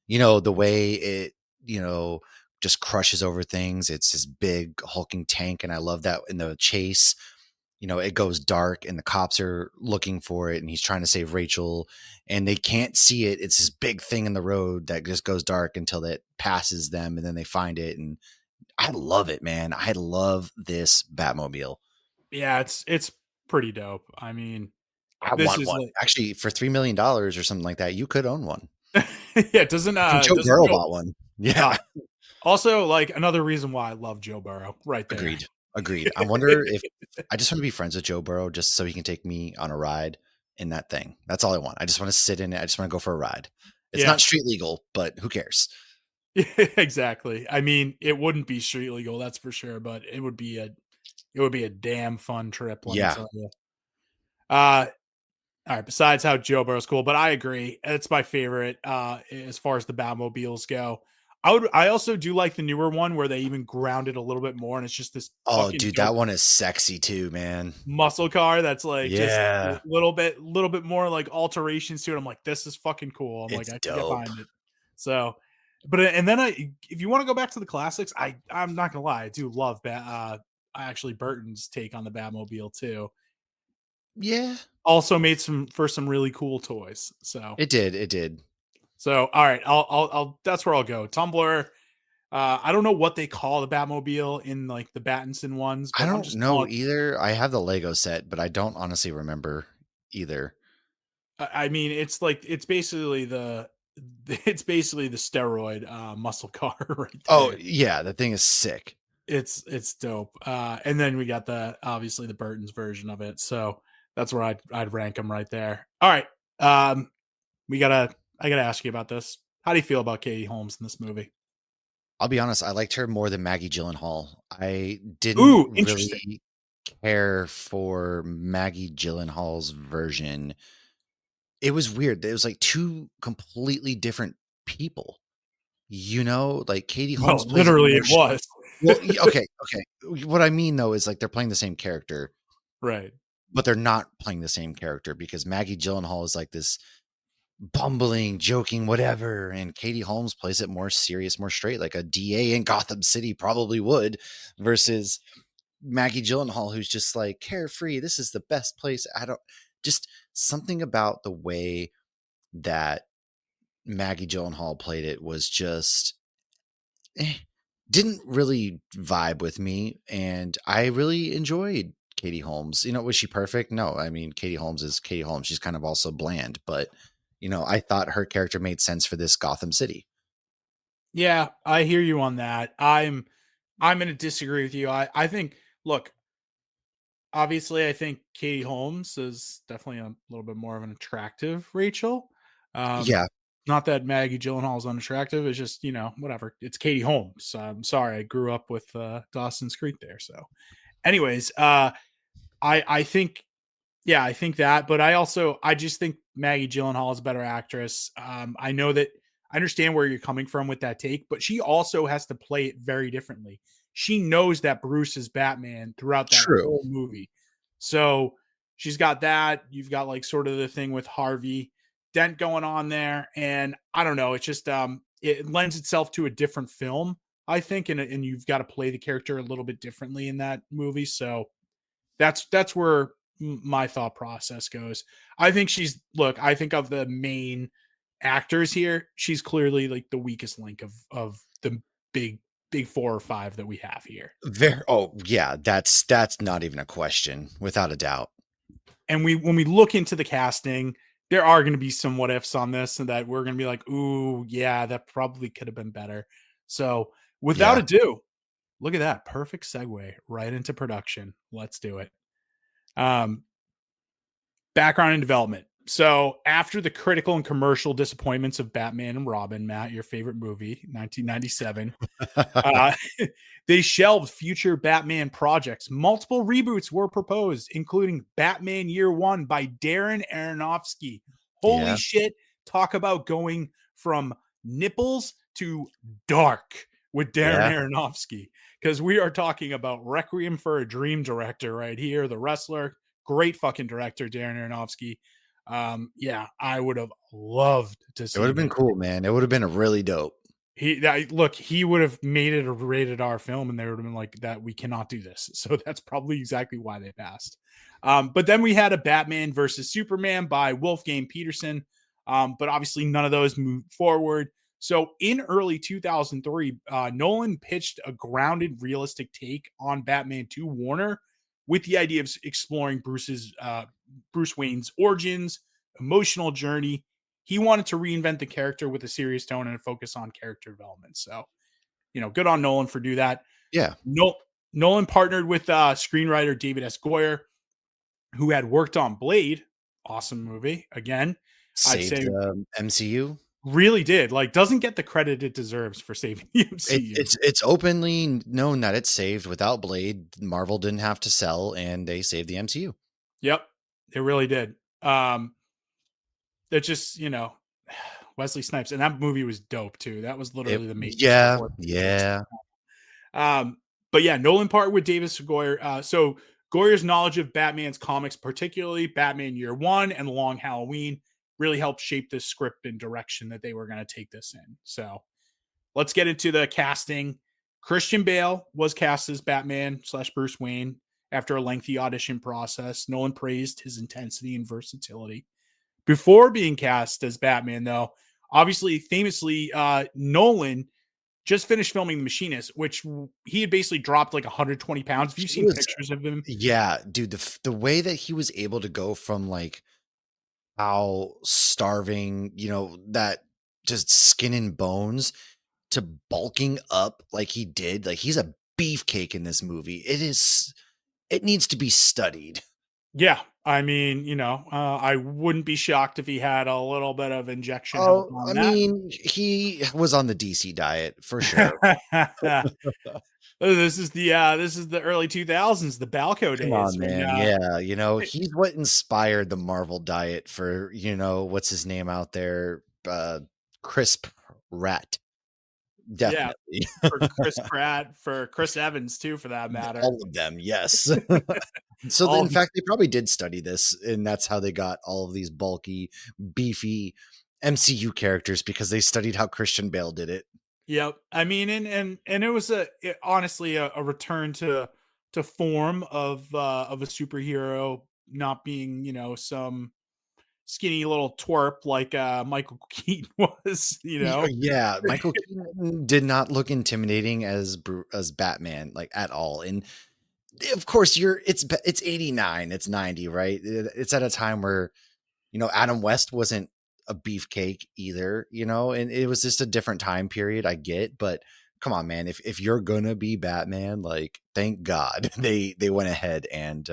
the way it, you know, just crushes over things. It's this big hulking tank, and I love that in the chase. It goes dark and the cops are looking for it and he's trying to save Rachel and they can't see it. It's this big thing in the road that just goes dark until it passes them and then they find it. And I love it, man. I love this Batmobile. Yeah, it's pretty dope. I mean, I this want is one. like Actually, for $3 million or something like that, you could own one. yeah, doesn't I think Joe doesn't Burrow Joe bought one. Yeah. uh, also like another reason why I love Joe Burrow right there. Agreed. Agreed. I wonder if I just want to be friends with Joe Burrow just so he can take me on a ride in that thing. That's all I want. I just want to sit in it. I just want to go for a ride. It's Yeah. not street legal, but who cares? Exactly. I mean, it wouldn't be street legal, that's for sure, but it would be a damn fun trip, let me Yeah. tell you. Uh all right, besides how Joe Burrow's cool, but I agree. It's my favorite as far as the Batmobiles go. I also do like the newer one where they even ground it a little bit more and it's just this Oh, fucking dude, dope that one is sexy too, man. muscle car that's like just Yeah. little bit more like alterations to it. I'm like, this is fucking cool. I'm like, It's I can get dope. behind it. So, but and then if you want to go back to the classics, I'm not gonna lie, I do love actually Burton's take on the Batmobile too. Yeah. Also made some really cool toys. So, It did. It did. all right, I'll that's where I'll go. Tumblr. I don't know what they call the Batmobile in like the Battinson ones, I but I'm don't just know calling. either. I have the Lego set, but I don't honestly remember either. I mean, it's like it's basically the it's basically the steroid muscle car right Oh, there. yeah, the thing is sick. It's dope. And then we got the obviously the Burton's version of it. So that's where I'd rank them right there. All right. Um, we gotta I gotta ask you about this. How do you feel about Katie Holmes in this movie? I'll be honest, I liked her more than Maggie Gyllenhaal. I didn't Ooh, interesting. really care for Maggie Gyllenhaal's version. It was weird. It was like 2 completely different people, like, Katie Well, Holmes plays it literally more it was. well, okay, okay. What I mean, though, is, like, they're playing the same character, Right. but they're not playing the same character because Maggie Gyllenhaal is, like, this bumbling, joking, whatever, and Katie Holmes plays it more serious, more straight, like a DA in Gotham City probably would, versus Maggie Gyllenhaal, who's just, like, carefree, "This is the best place." I don't just something about the way that Maggie Gyllenhaal played it was just eh, didn't really vibe with me, and I really enjoyed Katie Holmes. Was she perfect? No, I mean, Katie Holmes is Katie Holmes. She's kind of also bland, but I thought her character made sense for this Gotham City. Yeah, I hear you on that. I'm gonna disagree with you. I think look, obviously I think Katie Holmes is definitely a little bit more of an attractive Rachel. Um, Yeah, not that Maggie Gyllenhaal is unattractive, it's just, whatever. It's Katie Holmes. I'm sorry, I grew up with Dawson's Creek there. So anyways, I think yeah, I think that, but I just think Maggie Gyllenhaal is a better actress. I know that I understand where you're coming from with that take, but she also has to play it very differently. She knows that Bruce is Batman throughout that true. whole movie. So she's got that. You've got like sort of the thing with Harvey Dent going on there. And I don't know, it's just it lends itself to a different film, I think, and you've got to play the character a little bit differently in that movie. So that's where my thought process goes. I think I think of the main actors here, she's clearly like the weakest link of the big big 4 or 5 that we have here. Very. Oh, yeah. That's not even a question, without a doubt. And when we look into the casting, there are going to be some what ifs on this and that we're going to be like, "Ooh, yeah, that probably could have been better." So, without Yeah. ado, look at that perfect segue right into production. Let's do it. Um, Background and development. So after the critical and commercial disappointments of Batman and Robin, Matt, your favorite movie, 1997, uh, they shelved future Batman projects. Multiple reboots were proposed, including Batman Year One by Darren Aronofsky. Holy Yeah. shit. Talk about going from nipples to dark with Darren Yeah. Aronofsky. Because we are talking about Requiem for a Dream director right here, the wrestler. Great fucking director, Darren Aronofsky. Yeah, I would have loved to It would see have been this. cool, man. It would have been a really dope. He would have made it a rated R film, and they would have been like, "That we cannot do this." So that's probably exactly why they passed. But then we had a Batman versus Superman by Wolfgang Peterson, but obviously none of those moved forward. So in early 2003, Nolan pitched a grounded, realistic take on Batman to Warner, with the idea of exploring Bruce Wayne's origins, emotional journey. He wanted to reinvent the character with a serious tone and a focus on character development. So, good on Nolan for do that. Yeah. No, Nolan partnered with screenwriter David S. Goyer, who had worked on Blade. Awesome movie. Again, I'd Saved say the MCU. really did. Like, doesn't get the credit it deserves for saving the MCU. It's openly known that it's saved. Without Blade, Marvel didn't have to sell, and they saved the MCU. Yep, it really did. It just, Wesley Snipes, and that movie was dope too. That was literally the Matrix Yeah, before. yeah, But yeah, Nolan partnered with Davis Goyer. So Goyer's knowledge of Batman's comics, particularly Batman Year One and Long Halloween, really helped shape the script and direction that they were going to take this in. So let's get into the casting. Christian Bale was cast as Batman / Bruce Wayne after a lengthy audition process. Nolan praised his intensity and versatility. Before being cast as Batman, though, obviously, famously, Nolan just finished filming The Machinist, which he had basically dropped like 120 pounds. If you've he seen was. pictures of him, Yeah, dude, the way that he was able to go from like how starving, that just skin and bones to bulking up like he did. Like, he's a beefcake in this movie. It needs to be studied. Yeah, I mean, I wouldn't be shocked if he had a little bit of injection help Oh, on I that. mean, he was on the DC diet for sure. This is the early 2000s, the Balco Come days on, when man. Yeah, he's what inspired the Marvel diet for, what's his name out there? Crisp Rat. yeah, Definitely. for Chris Pratt, for Chris Evans too, for that matter. All of them, yes. So, All in fact, they probably did study this, and that's how they got all of these bulky, beefy MCU characters because they studied how Christian Bale did it. Yep. I mean, and it was honestly a return to form of a superhero not being some skinny little twerp like Michael Keaton was. Yeah, Michael Keaton did not look intimidating as Batman, like, at all, and of course, it's 89, it's 90, right? It's at a time where, Adam West wasn't a beefcake either, and it was just a different time period, I get, but come on, man, if you're gonna be Batman, like, thank God they went ahead and,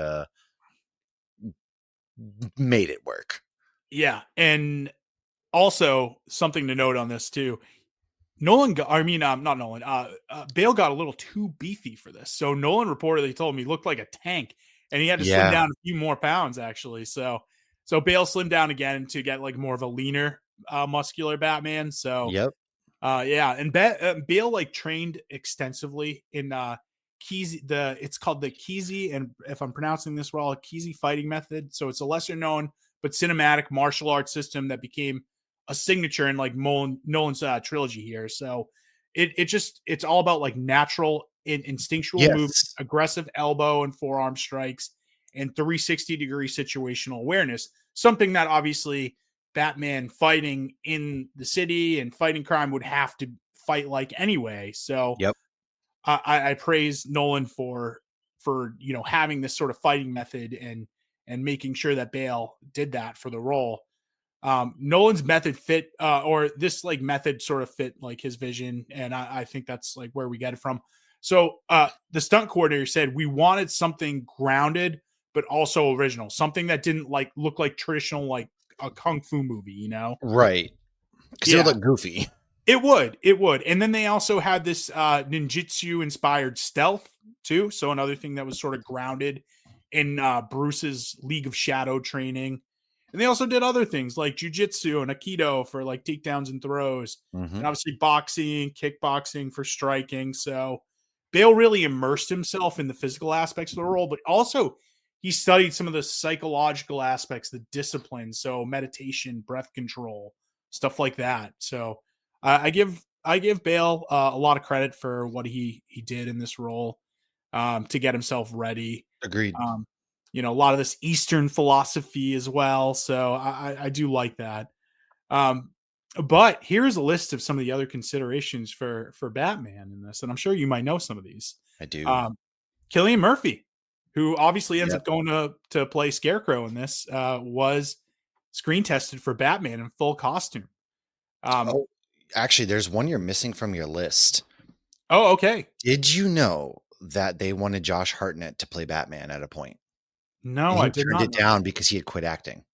made it work. Yeah, and also something to note on this too. Not Nolan. Bale got a little too beefy for this. So Nolan reportedly told him he looked like a tank, and he had to slim Yeah. down a few more pounds actually. So Bale slimmed down again to get like more of a leaner, muscular Batman. So Yep. yeah, and Bale like trained extensively in Keezy. It's called the Keezy, and if I'm pronouncing this well, Keezy fighting method. So it's a lesser known but cinematic martial arts system that became a signature in like Nolan's trilogy here. So it's all about like natural instinctual movement, Yes. aggressive elbow and forearm strikes, and 360-degree situational awareness. Something that obviously Batman fighting in the city and fighting crime would have to fight like anyway. So Yep. I praise Nolan for having this sort of fighting method and making sure that Bale did that for the role. Nolan's method fit or this like method sort of fit like his vision, and I think that's like where we get it from. So the stunt coordinator said we wanted something grounded but also original, something that didn't like look like traditional like a kung fu movie. Right. Because it would Yeah, look goofy. it would. And then they also had this ninjutsu inspired stealth too. So another thing that was sort of grounded in Bruce's League of Shadow training. And they also did other things like jujitsu and aikido for like takedowns and throws, and Mhm. obviously boxing, kickboxing for striking. So Bale really immersed himself in the physical aspects of the role, but also he studied some of the psychological aspects, the discipline, so meditation, breath control, stuff like that. So I give Bale a lot of credit for what he did in this role to get himself ready. Agreed. Um, a lot of this Eastern philosophy as well. So I do like that. Um, but here's a list of some of the other considerations for Batman in this, and I'm sure you might know some of these. I do. Um, Cillian Murphy, who obviously ends Yep. up going to play Scarecrow in this, was screen tested for Batman in full costume. Um, Oh, actually, there's one you're missing from your list. oh, okay. Did you know that they wanted Josh Hartnett to play Batman at a point, No, and I he did turned not it know that. down because he had quit acting?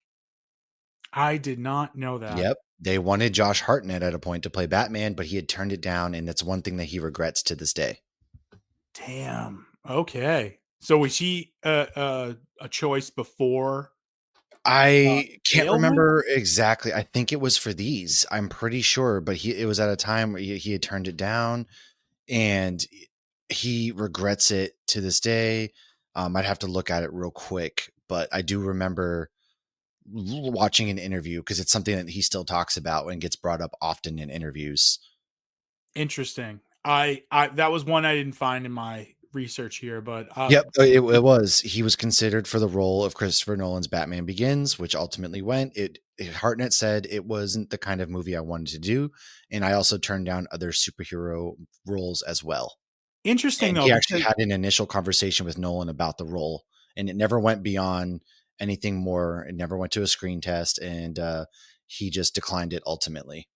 I did not know that. Yep. They wanted Josh Hartnett at a point to play Batman, but he had turned it down, and that's one thing that he regrets to this day. Damn. Okay. So was he a choice before I can't Bale then? remember exactly. I think it was for these. I'm pretty sure, but it was at a time where he had turned it down, and he regrets it to this day. I'd have to look at it real quick, but I do remember watching an interview because it's something that he still talks about and gets brought up often in interviews. Interesting. I that was one I didn't find in my research here, but Yep, it was. He was considered for the role of Christopher Nolan's Batman Begins, which ultimately went. Hartnett said it wasn't the kind of movie I wanted to do, and I also turned down other superhero roles as well. interesting And though he actually because had an initial conversation with Nolan about the role, and it never went beyond anything more. It never went to a screen test, and he just declined it ultimately.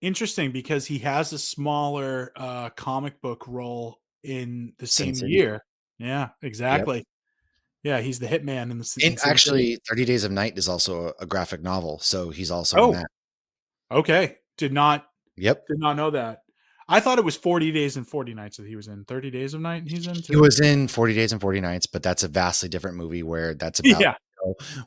Interesting, because he has a smaller comic book role in the Sin same City. year. Yeah, Yep. exactly. Yeah, he's the hitman in And Sin City. actually, 30 Days of Night is also a graphic novel, so he's also in Oh, that. okay. Yep. Did not know that. I thought it was 40 Days and 40 Nights that he was in. 30 Days of Night he's in He too? was in 40 Days and 40 Nights, but that's a vastly different movie where that's about Yeah.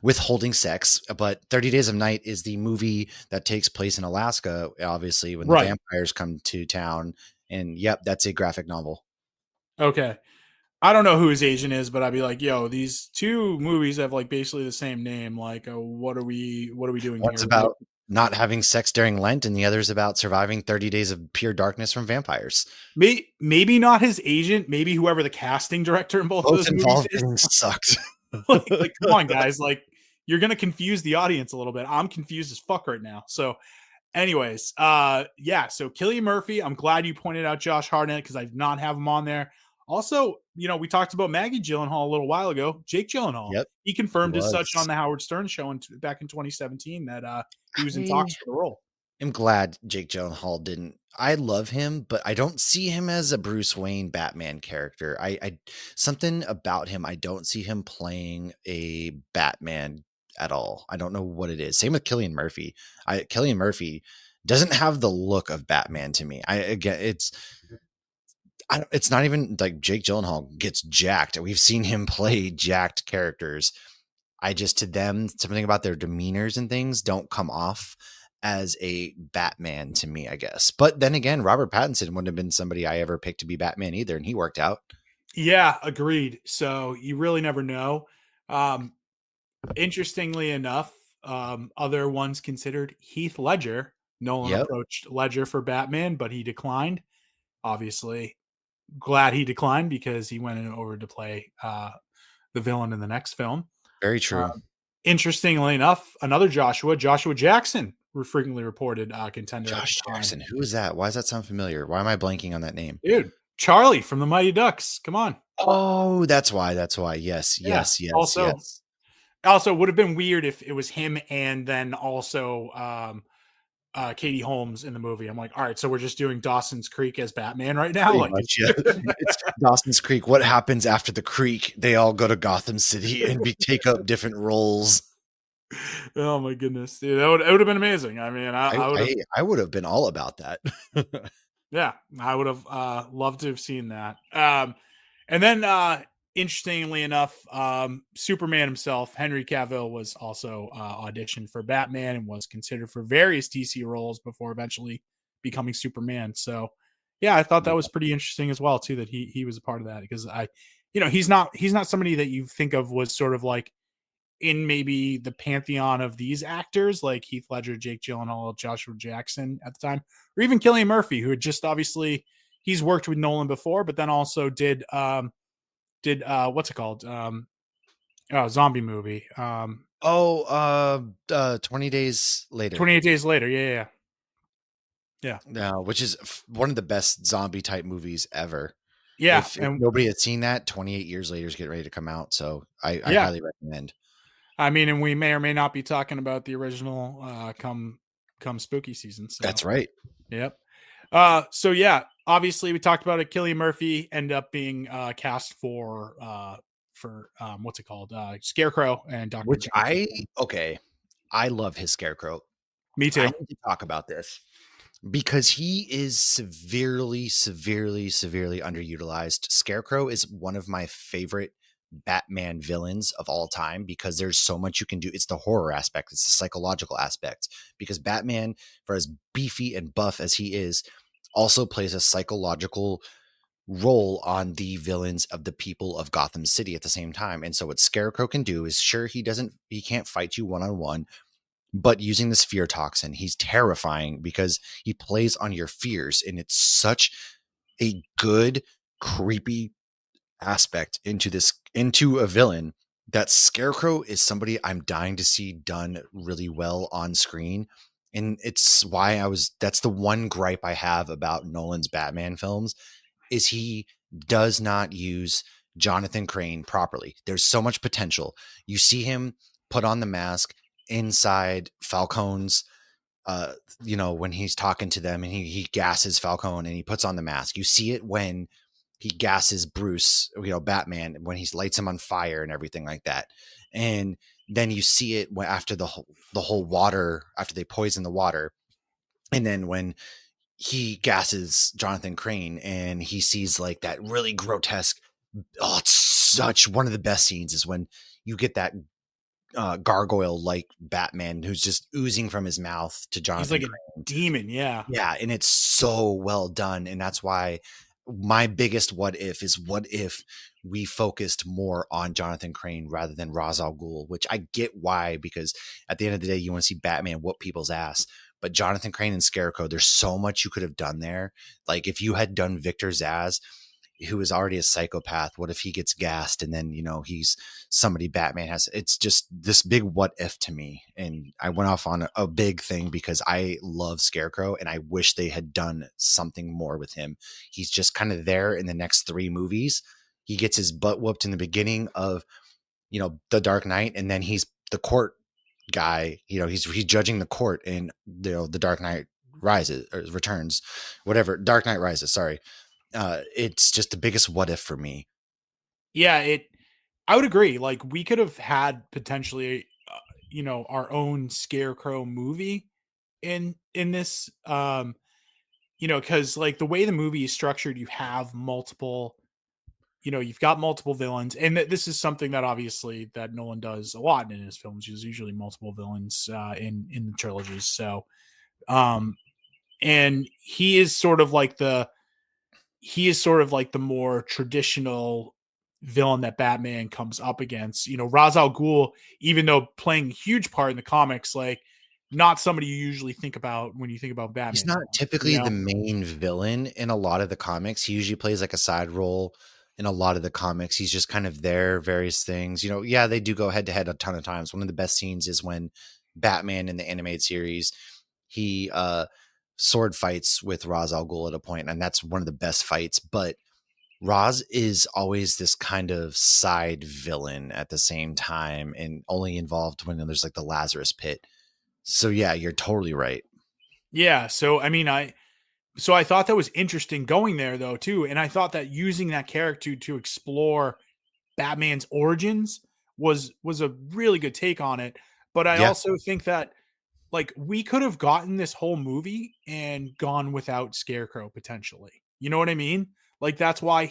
withholding sex. But 30 Days of Night is the movie that takes place in Alaska, obviously, when the Right. vampires come to town. And yep, that's a graphic novel. Okay. I don't know who his agent is, but I'd be like, yo, these two movies have like basically the same name. Like, what are we doing One's here? Like, about not having sex during Lent, and the other's about surviving 30 days of pure darkness from vampires. maybe not his agent, maybe whoever the casting director in both of Both those movies involved is. getting sucked. Like, come on, guys. Like, you're gonna confuse the audience a little bit. I'm confused as fuck right now. So, anyways, yeah. So Cillian Murphy, I'm glad you pointed out Josh Hartnett because I did not have him on there. Also, we talked about Maggie Gyllenhaal a little while ago. Jake Gyllenhaal, Yep, he he confirmed as such on was. the Howard Stern show back in 2017 that he was in I talks for the role. am glad Jake Gyllenhaal didn't. I love him, but I don't see him as a Bruce Wayne Batman character. I something about him. I don't see him playing a Batman at all. I don't know what it is. Same with Killian Murphy. Killian Murphy doesn't have the look of Batman to me. It's not even like Jake Gyllenhaal gets jacked. We've seen him play jacked characters. I just to them something about their demeanors and things don't come off as a Batman to me, I guess. But then again, Robert Pattinson wouldn't have been somebody I ever picked to be Batman either, and he worked out. Yeah, agreed. So you really never know. Um, Interestingly enough, other ones considered Heath Ledger. Nolan Yep, approached Ledger for Batman, but he declined. Obviously, glad he declined because he went over to play the villain in the next film. very true. Interestingly enough, another Joshua Jackson, were frequently reported contender at the Josh time. Jackson, who is that? Why does that sound familiar? Why am I blanking on that name? Dude, Charlie from the Mighty Ducks. Come on. Oh, that's why. That's why. Yes, Yeah. yes, yes, Also, yes. also would have been weird if it was him and then also Katie Holmes in the movie. I'm like, all right, so we're just doing Dawson's Creek as Batman right now. Pretty Like, much, yeah. It's Dawson's Creek. What happens after the creek? They all go to Gotham City and take up different roles. oh my goodness, dude, it would have been amazing. I mean, I I would have, I, I would have been all about that. yeah, I would have loved to have seen that. And then, interestingly enough, Superman himself, Henry Cavill, was also auditioned for Batman and was considered for various DC roles before eventually becoming Superman. So, yeah, I thought that was pretty interesting as well too, that he was a part of that, because he's not somebody that you think of was sort of like in maybe the pantheon of these actors like Heath Ledger, Jake Gyllenhaal, Joshua Jackson at the time, or even Cillian Murphy, who had just obviously he's worked with Nolan before, but then also did what's it called? Zombie movie. Oh, 20 Days Later. 28 Days Later. Yeah, yeah, yeah, No, which is one of the best zombie type movies ever. yeah, If and nobody had seen that, 28 years later is getting ready to come out. So I yeah. highly recommend. I mean, and we may or may not be talking about the original come spooky season. So, That's right. yep. So yeah, obviously we talked about it. Cillian Murphy ended up being cast for what's it called? Scarecrow and Doctor Which Doom. okay. I love his Scarecrow. Me I too. need to talk about this because he is severely, severely, severely underutilized. Scarecrow is one of my favorite Batman villains of all time because there's so much you can do. It's the horror aspect, it's the psychological aspect. Because Batman, for as beefy and buff as he is, also plays a psychological role on the villains of the people of Gotham City at the same time. And so what Scarecrow can do is sure he can't fight you one on one, but using this fear toxin, he's terrifying because he plays on your fears, and it's such a good, creepy aspect into a villain that Scarecrow is somebody I'm dying to see done really well on screen. And it's why that's the one gripe I have about Nolan's Batman films is he does not use Jonathan Crane properly. There's so much potential. You see him put on the mask inside Falcone's uh, when he's talking to them and he gasses Falcone and he puts on the mask. You see it when he gasses Bruce, Batman, when he lights him on fire and everything like that. And then you see it after the whole water, after they poison the water. And then when he gasses Jonathan Crane and he sees like that really grotesque, oh, it's such one of the best scenes is when you get that gargoyle like Batman who's just oozing from his mouth to He's Jonathan like a Crane. demon. Yeah. Yeah, and it's so well done, and that's why my biggest what if is what if we focused more on Jonathan Crane rather than Ra's al Ghul, which I get why, because at the end of the day, you want to see Batman whoop people's ass. But Jonathan Crane and Scarecrow, there's so much you could have done there. Like if you had done Victor Zsasz, who is already a psychopath, what if he gets gassed and then he's somebody Batman has? It's just this big what if to me, and I went off on a big thing because I love Scarecrow and I wish they had done something more with him. He's just kind of there in the next 3 movies. He gets his butt whooped in the beginning of the Dark Knight, and then he's the court guy. He's judging the court in the Dark Knight Rises or Returns, whatever, Dark Knight Rises, sorry. It's just the biggest what if for me. Yeah. I would agree. Like we could have had potentially, our own Scarecrow movie in this. Because like the way the movie is structured, you have multiple. You've got multiple villains, and this is something that obviously that Nolan does a lot in his films. There's usually multiple villains in the trilogies. So, um, and he is sort of like the more traditional villain that Batman comes up against. Ra's al Ghul, even though playing a huge part in the comics, like not somebody you usually think about when you think about He's Batman not villains. typically the main villain in a lot of the comics. He usually plays like a side role in a lot of the comics. He's just kind of there, various things. Yeah, they do go head to head a ton of times. One of the best scenes is when Batman in the animated series, he sword fights with Ra's al Ghul at a point, and that's one of the best fights. But Ra's is always this kind of side villain at the same time and only involved when there's like the Lazarus pit. So yeah, you're totally right. Yeah. So I mean, I thought that was interesting going there though too, and I thought that using that character to explore Batman's origins was a really good take on it. But I Yeah, also think that like we could have gotten this whole movie and gone without Scarecrow potentially. You know what I mean? Like that's why I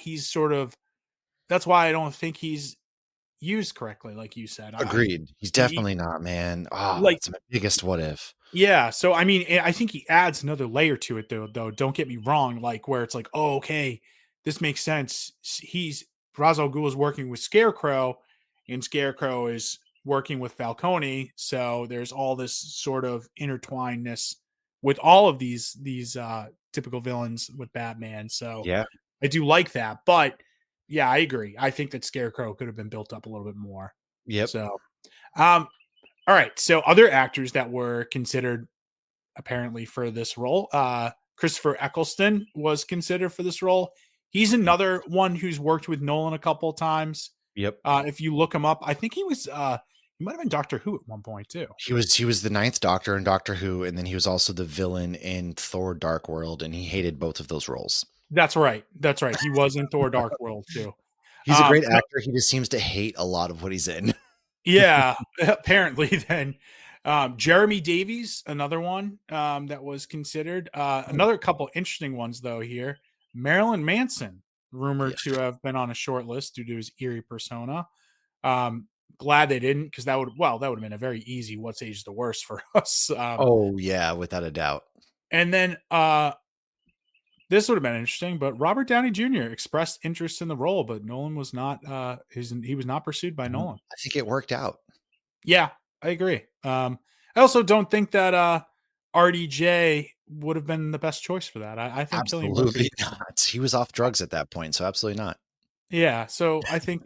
don't think he's used correctly, like you said. agreed. He's He, definitely not, man. Oh, like that's my biggest what if. yeah, so I mean, I think he adds another layer to it though. Don't get me wrong, like where it's like, oh, okay, this makes sense. He's Ra's al Ghul is working with Scarecrow, and Scarecrow is working with Falcone. So there's all this sort of intertwinedness with all of these typical villains with Batman. So Yeah. I do like that, but yeah, I agree. I think that Scarecrow could have been built up a little bit more. Yep. So, um, all right. So other actors that were considered apparently for this role. Christopher Eccleston was considered for this role. He's another one who's worked with Nolan a couple of times. Yep. If you look him up, I think he might have been Doctor Who at one point too. He was the ninth Doctor in Doctor Who, and then he was also the villain in Thor: Dark World, and he hated both of those roles. That's right. That's right. He was in Thor: Dark World too. He's a great No, actor. He just seems to hate a lot of what he's in. yeah, apparently then. Jeremy Davies, another one that was considered. Another couple interesting ones though here. Marilyn Manson, Yeah. rumored to have been on a short list due to his eerie persona. Um, Glad they didn't because that would have been a very easy what's age the worst for us. Oh yeah, without a doubt. And then this would have been interesting, but Robert Downey Jr. expressed interest in the role, but Nolan was not he was not pursued by Nolan. I think it worked out. Yeah, I agree. I also don't think that RDJ would have been the best choice for that. I think Killian Absolutely Murphy. not. He was off drugs at that point, so absolutely not. Yeah, so I think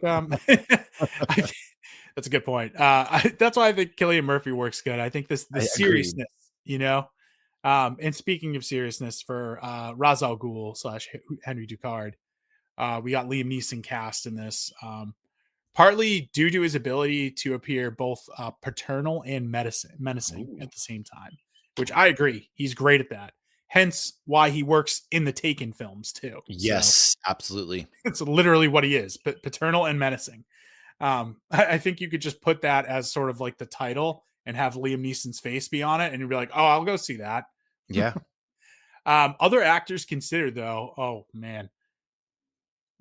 that's a good point. That's why I think Killian Murphy works good. I think the I agreed. seriousness, you know. And speaking of seriousness for Ra's al Ghul / Henry Ducard, we got Liam Neeson cast in this, partly due to his ability to appear both paternal and menacing Ooh. at the same time. which I agree. He's great at that. Hence why he works in the Taken films too. So Yes, absolutely. it's literally what he is, paternal and menacing. I think you could just put that as sort of like the title and have Liam Neeson's face be on it, and you'd be like, "Oh, I'll go see that." Yeah. Other actors considered, though. Oh man,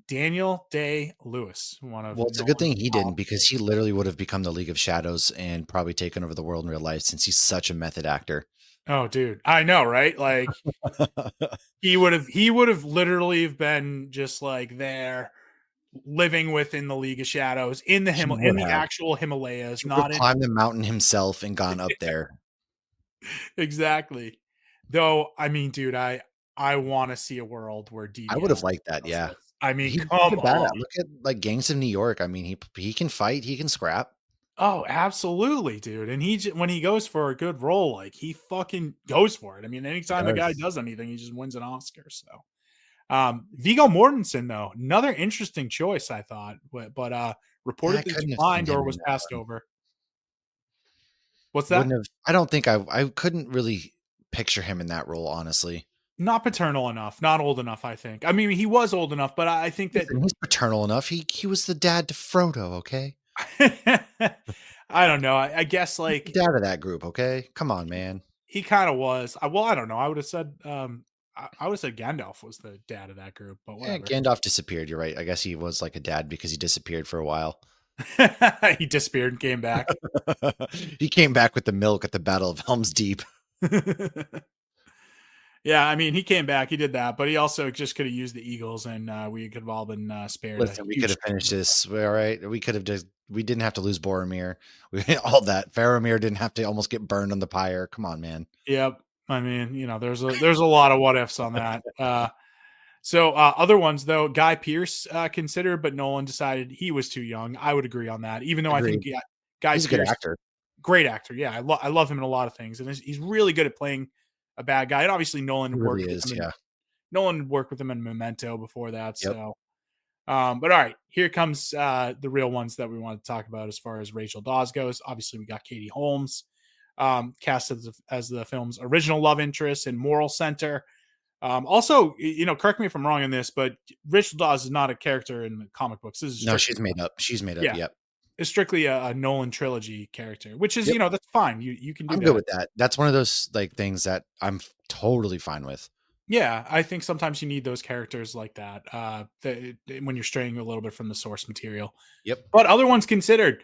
Daniel Day Lewis, one of Well, it's a good Nolan's thing he top. didn't because he literally would have become the League of Shadows and probably taken over the world in real life since he's such a method actor. Oh, dude, I know, right? Like he would have literally been just like there, living within the League of Shadows He in would the have. actual Himalayas, He would have not in climbed the mountain himself and gone up there. exactly. Though, I mean, dude, I want to see a world where I would have DDL liked that, does yeah. this. I mean, He's such come a badass. on. Look at, like, Gangs of New York. I mean, he can fight, he can scrap. Oh, absolutely, dude. And when he goes for a good role, like he fucking goes for it. I mean, He anytime the guy does. does anything, he just wins an Oscar. So, Viggo Mortensen, though, another interesting choice, I thought, but Yeah, I reportedly couldn't have seen declined him or in was that passed one. over. What's Wouldn't that? have I don't think I couldn't really picture him in that role, honestly. Not paternal enough, not old enough. I think. I mean, he was old enough, but I think that Listen, he's paternal enough. He was the dad to Frodo, okay? I don't know. I guess He's the like dad of that group, okay? Come on, man. he kind of was. Well, I don't know. I would have said I would have said Gandalf was the dad of that group, but Eh, whatever. Gandalf disappeared, you're right. I guess he was like a dad because he disappeared for a while. He disappeared and came back. He came back with the milk at the Battle of Helm's Deep. Yeah, I mean, he came back, he did that, but he also just could have used the Eagles, and we could have all been spared a Listen, we could huge. have finished this. All right. We could have just, we didn't have to lose Boromir. We all that. Faramir didn't have to almost get burned on the pyre. Come on, man. Yep. I mean, there's a lot of what ifs on that. Other ones though, Guy Pearce considered, but Nolan decided he was too young. I would agree on that, even though I think Agreed. Guy He's a good Pearce, actor. great actor. Yeah, I love him in a lot of things, and he's really good at playing a bad guy. And obviously, He really is. Yeah. Nolan worked with him in Memento before that. Yep. So, but all right, here comes the real ones that we want to talk about as far as Rachel Dawes goes. Obviously, we got Katie Holmes cast as the film's original love interest and moral center. Also, correct me if I'm wrong in this, but Rachel Dawes is not a character in the comic books. This is No, strictly, she's made up. She's made up. yeah, Yep. it's strictly a Nolan trilogy character, which is, Yep. that's fine. You can do I'm good that. with that. That's one of those like things that I'm totally fine with. Yeah, I think sometimes you need those characters like that, when you're straying a little bit from the source material. Yep. But other ones considered,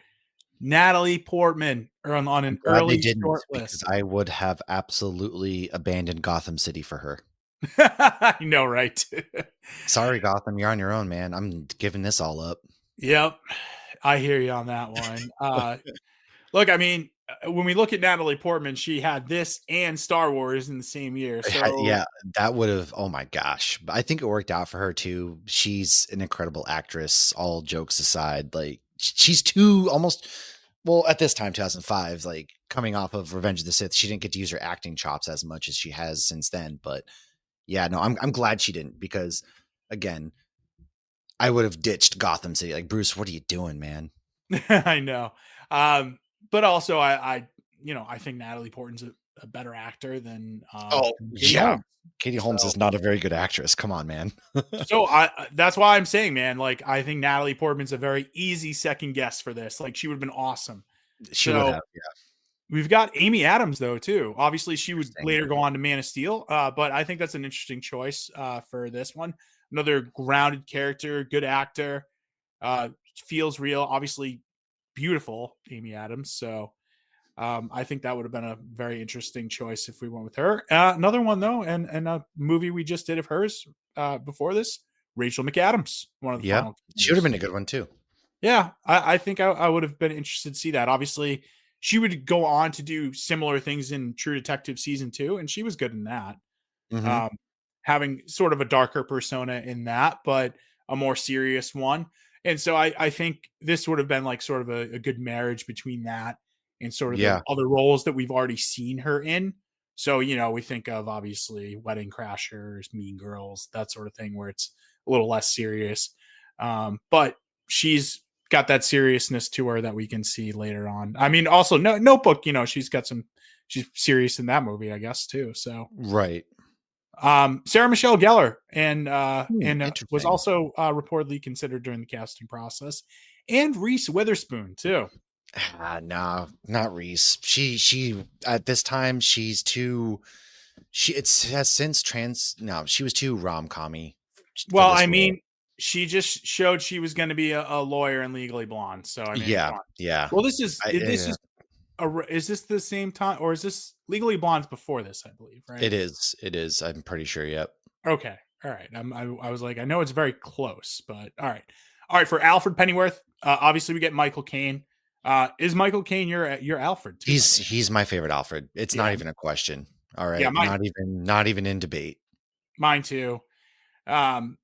Natalie Portman are on I'm an glad they early didn't short because list. I would have absolutely abandoned Gotham City for her. I know, right? Sorry, Gotham, you're on your own, man. I'm giving this all up. Yep, I hear you on that one. Look, I mean, when we look at Natalie Portman, she had this and Star Wars in the same year. So Yeah, that would have. Oh my gosh, but I think it worked out for her too. She's an incredible actress. All jokes aside, like she's too almost. Well, at this time, 2005, like coming off of Revenge of the Sith, she didn't get to use her acting chops as much as she has since then. But yeah, no, I'm glad she didn't because again, I would have ditched Gotham City. Like Bruce, what are you doing, man? I know. But also I think Natalie Portman's a better actor Oh than Katie yeah, Holmes. Katie Holmes So is not a very good actress. Come on, man. that's why I'm saying, man, like I think Natalie Portman's a very easy second guess for this. Like she would have been awesome. She would So have. Yeah, we've got Amy Adams though too. Obviously, she would interesting. later go on to Man of Steel, but I think that's an interesting choice for this one. Another grounded character, good actor, uh, feels real. Obviously, beautiful Amy Adams. So I think that would have been a very interesting choice if we went with her. Another one though, and a movie we just did of hers before this, Rachel McAdams, one of the Yep, final she would have contenders. been a good one too. Yeah, I think I would have been interested to see that. Obviously, she would go on to do similar things in True Detective season 2, and she was good in that. Hmm. Um, having sort of a darker persona in that, but a more serious one. And so I think this would have been like sort of a good marriage between that and sort of the Yeah, other roles that we've already seen her in. So, we think of obviously Wedding Crashers, Mean Girls, that sort of thing where it's a little less serious. But she's got that seriousness to her that we can see later on. I mean, also Notebook, she's serious in that movie, I guess, too. So Right. Sarah Michelle Gellar and was Interesting. also reportedly considered during the casting process, and Reese Witherspoon too. No, not Reese. She at this time she's too. She it's has since trans. No, she was too rom-commy for Well, I this role. mean, she just showed she was going to be a lawyer in Legally Blonde. So I mean, Yeah, come on. yeah. Well, this Yeah. is is this the same time, or is this Legally Blonde's before this? I believe, right? It is. It is. I'm pretty sure. Yep. Okay, all right. I was like, I know it's very close, but all right. For Alfred Pennyworth, obviously we get Michael Caine. Is Michael Caine your Alfred too? By the way, He's my favorite Alfred. It's not yeah, even a question. All yeah, right, not even in debate. mine too. Um,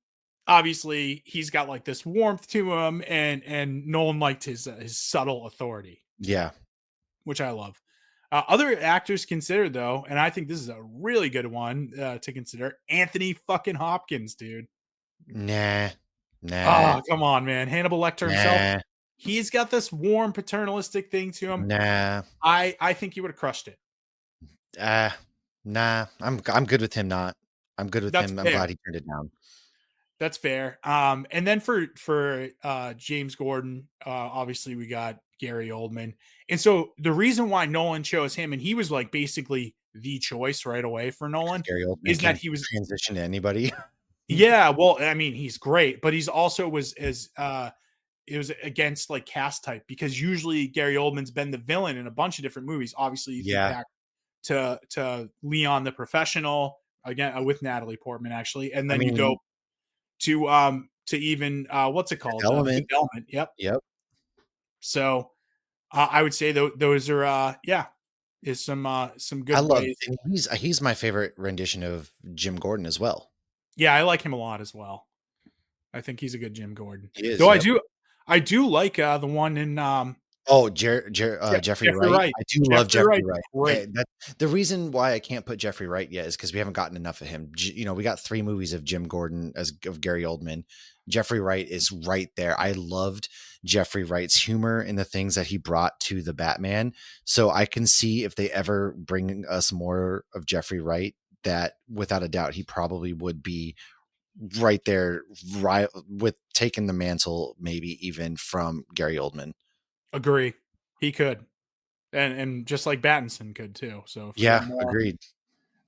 obviously he's got like this warmth to him, and Nolan liked his subtle authority, Yeah. which I love. Other actors considered though, and I think this is a really good one to consider. Anthony fucking Hopkins, dude. Nah. Nah. Oh, come on, man. Hannibal Lecter himself. Nah. He's got this warm paternalistic thing to him. Nah. I think he would have crushed it. Uh, nah. I'm good with him not. I'm good with That's him. I'm glad fair. he turned it down. That's fair. And then for James Gordon, obviously we got Gary Oldman. And so the reason why Nolan chose him, and he was like basically the choice right away for Because Nolan, Gary Oldman is that can he was transition to anybody. yeah, well, I mean, he's great, but he's also was as it was against like cast type, because usually Gary Oldman's been the villain in a bunch of different movies. Obviously, you think Yeah. back to Leon the Professional again with Natalie Portman actually, and I then you go mean, to even what's it called? Fifth Element. Element. Yep. Yep. So I would say those are yeah, is some I good love, ways. and he's my favorite rendition of Jim Gordon as well. Yeah, I like him a lot as well. I think he's a good Jim Gordon. He is. Though Yep. I do like the one in Oh, Jeffrey Jeffrey Wright. Wright. I do love Jeffrey Jeffrey Wright's Wright. great. That the reason why I can't put Jeffrey Wright yet is because we haven't gotten enough of him. We got 3 movies of Jim Gordon as of Gary Oldman. Jeffrey Wright is right there. I loved Jeffrey Wright's humor and the things that he brought to the Batman. So I can see if they ever bring us more of Jeffrey Wright, that without a doubt he probably would be right there, right with taking the mantle, maybe even from Gary Oldman. Agree. He could. And just like Battinson could too. So if you get Yeah, more. agreed.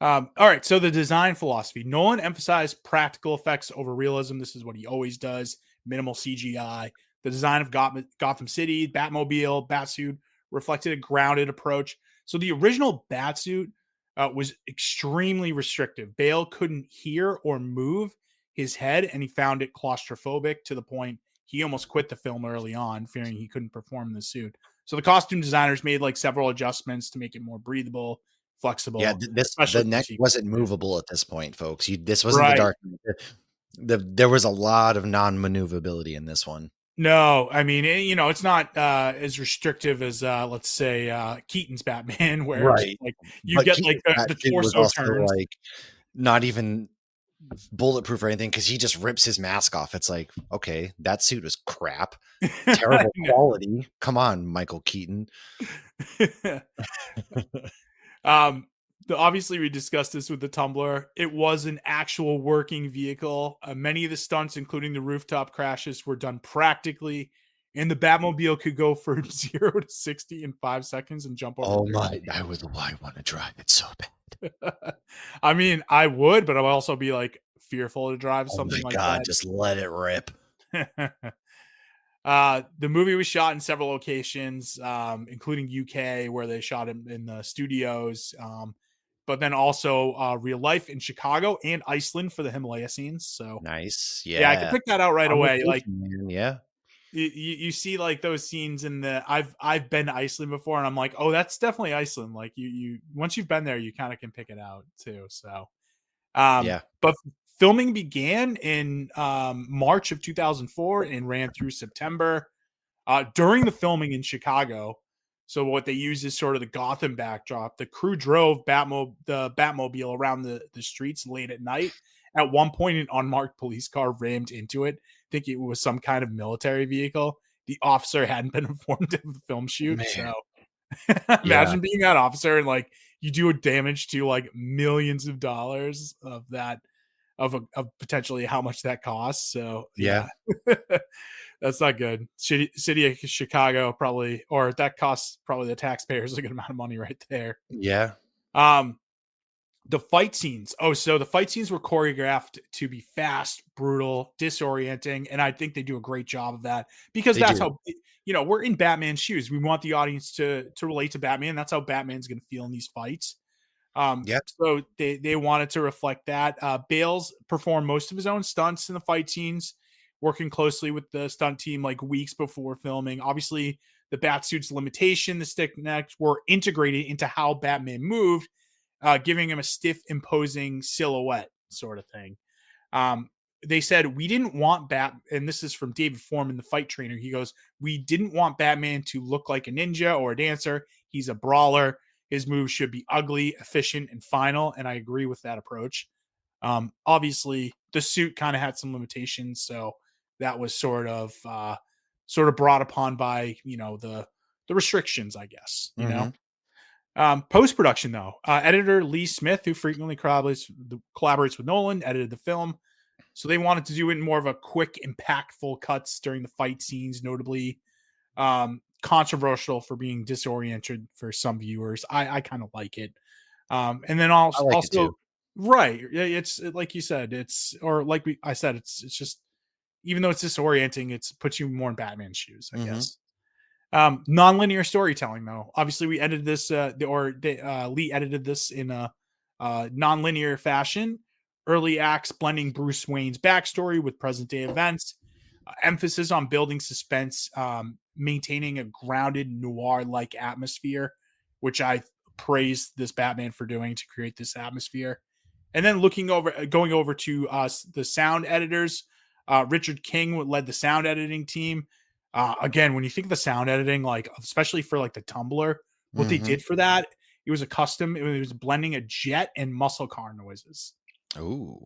All right. So the design philosophy. Nolan emphasized practical effects over realism. This is what he always does. Minimal CGI. The design of Gotham City, Batmobile, Batsuit reflected a grounded approach. So the original Batsuit was extremely restrictive. Bale couldn't hear or move his head, and he found it claustrophobic to the point he almost quit the film early on, fearing he couldn't perform in the suit. So the costume designers made like several adjustments to make it more breathable, Yeah, flexible, the especially for neck wasn't sequences. movable at this point, folks. This wasn't the Right. Dark Knight. There was a lot of non-maneuverability in this one. No, I mean, it's not as restrictive as let's say Keaton's Batman, where it's just Right. like you But get like Keaton's the Batsuit was torso also turns. like not even bulletproof or anything, because he just rips his mask off. It's like, okay, that suit was crap. I Terrible know. quality. Come on, Michael Keaton. um, obviously we discussed this with the Tumblr. It was an actual working vehicle. Many of the stunts, including the rooftop crashes, were done practically, and the Batmobile could go from 0 to 60 in 5 seconds and jump over Oh 30. my, I want to drive it so bad. I mean, I would, but I would also be like fearful to drive Oh something my like God, just let it rip. that. The movie was shot in several locations, including UK, where they shot it in the studios, but then also real life in Chicago and Iceland for the Himalaya scenes. So Nice. yeah, I could Yeah. pick that out right On away. Like location, man. Yeah. you see like those scenes in the I've been to Iceland before, and I'm like, oh, that's definitely Iceland. Like you once you've been there, you kind of can pick it out too. So Yeah. but filming began in March of 2004 and ran through September. During the filming in Chicago, so what they use is sort of the Gotham backdrop. The crew drove the Batmobile around the streets late at night. At one point, an unmarked police car rammed into it. I think it was some kind of military vehicle. the officer hadn't been informed of the film shoot. Man. So Yeah. imagine being that officer and like you do a damage to like millions of dollars of that of potentially how much that costs. So Yeah. yeah, that's not good. City of Chicago probably, or that costs probably the taxpayers a good amount of money right there. Yeah. Um, the fight scenes. Oh, so the fight scenes were choreographed to be fast, brutal, disorienting, and I think they do a great job of that because They that's do. how we're in Batman's shoes. We want the audience to relate to Batman. That's how Batman's going to feel in these fights. Yep. So they wanted to reflect that. Bales performed most of his own stunts in the fight scenes, working closely with the stunt team like weeks before filming. Obviously, the Batsuit's limitation, the stick necks were integrated into how Batman moved, giving him a stiff, imposing silhouette sort of thing. Um, they said we didn't want and this is from David Foreman, the fight trainer. He goes, "We didn't want Batman to look like a ninja or a dancer. He's a brawler. His moves should be ugly, efficient, and final." And I agree with that approach. Obviously, the suit kind of had some limitations, so that was sort of brought upon by the restrictions, I guess. Mm-hmm. Post production, though, editor Lee Smith, who frequently collaborates with Nolan, edited the film. So they wanted to do it in more of a quick, impactful cuts during the fight scenes, notably controversial for being disoriented for some viewers. I kind of like it. And then I like it too. also, right. It's like you said, I said, it's just, even though it's disorienting, it's puts you more in Batman's shoes, I Mm-hmm. guess. Non-linear storytelling, though. Obviously, we edited this, Lee edited this in a non-linear fashion. Early acts blending Bruce Wayne's backstory with present-day events. Emphasis on building suspense, maintaining a grounded noir-like atmosphere, which I praised this Batman for doing to create this atmosphere. And then going over to the sound editors, Richard King led the sound editing team. Again, when you think of the sound editing, like especially for like the Tumblr, what they Mm-hmm. did for that, it was a custom. It was blending a jet and muscle car noises. Ooh.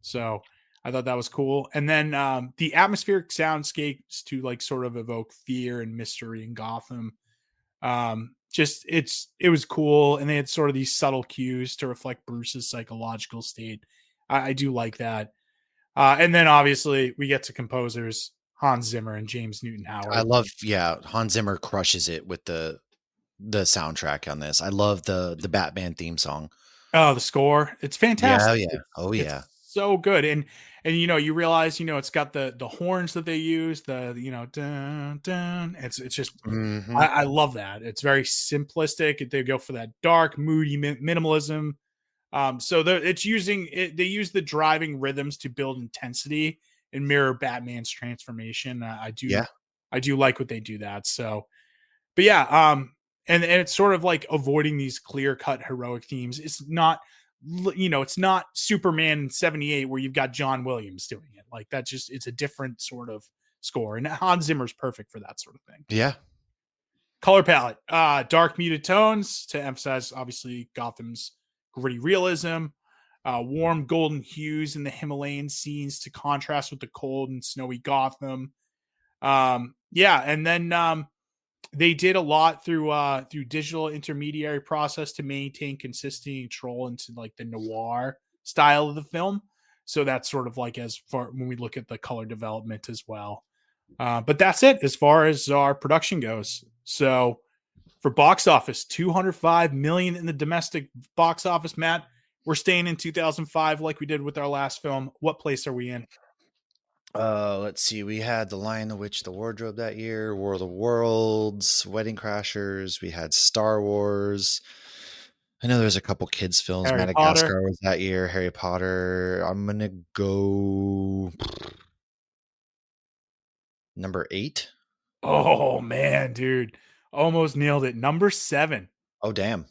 So I thought that was cool. And then the atmospheric soundscapes to like sort of evoke fear and mystery in Gotham. It was cool, and they had sort of these subtle cues to reflect Bruce's psychological state. I do like that. And then obviously we get to composers Hans Zimmer and James Newton I Howard. love, yeah, Hans Zimmer crushes it with the soundtrack on this. I love the Batman theme song. Oh, the score. It's Yeah, oh fantastic. yeah. Oh It's yeah. so good. And you realize, it's got the horns that they use, the dun dun. It's just Mm-hmm. I love that. It's very simplistic. They go for that dark, moody minimalism. So it's using it, they use the driving rhythms to build intensity and mirror Batman's transformation. Yeah. I do like what they do that. So, but yeah, and it's sort of like avoiding these clear cut heroic themes. It's not Superman 78 where you've got John Williams doing it. Like it's a different sort of score, and Hans Zimmer's perfect for that sort of thing. Yeah. Color palette, dark muted tones to emphasize obviously Gotham's gritty realism. Warm golden hues in the Himalayan scenes to contrast with the cold and snowy Gotham. Yeah, and then they did a lot through digital intermediary process to maintain consistency and control into like the noir style of the film. So that's sort of like as far when we look at the color development as well. But that's it as far as our production goes. So for box office, 205 million in the domestic box office, Matt. We're staying in 2005 like we did with our last film. What place are we in? Let's see. We had The Lion, the Witch, the Wardrobe that year, War of the Worlds, Wedding Crashers. We had Star Wars. I know there's a couple kids films. Harry Potter. Madagascar was that year. Harry Potter. I'm gonna go number 8. Oh man, dude. Almost nailed it. Number 7. Oh damn.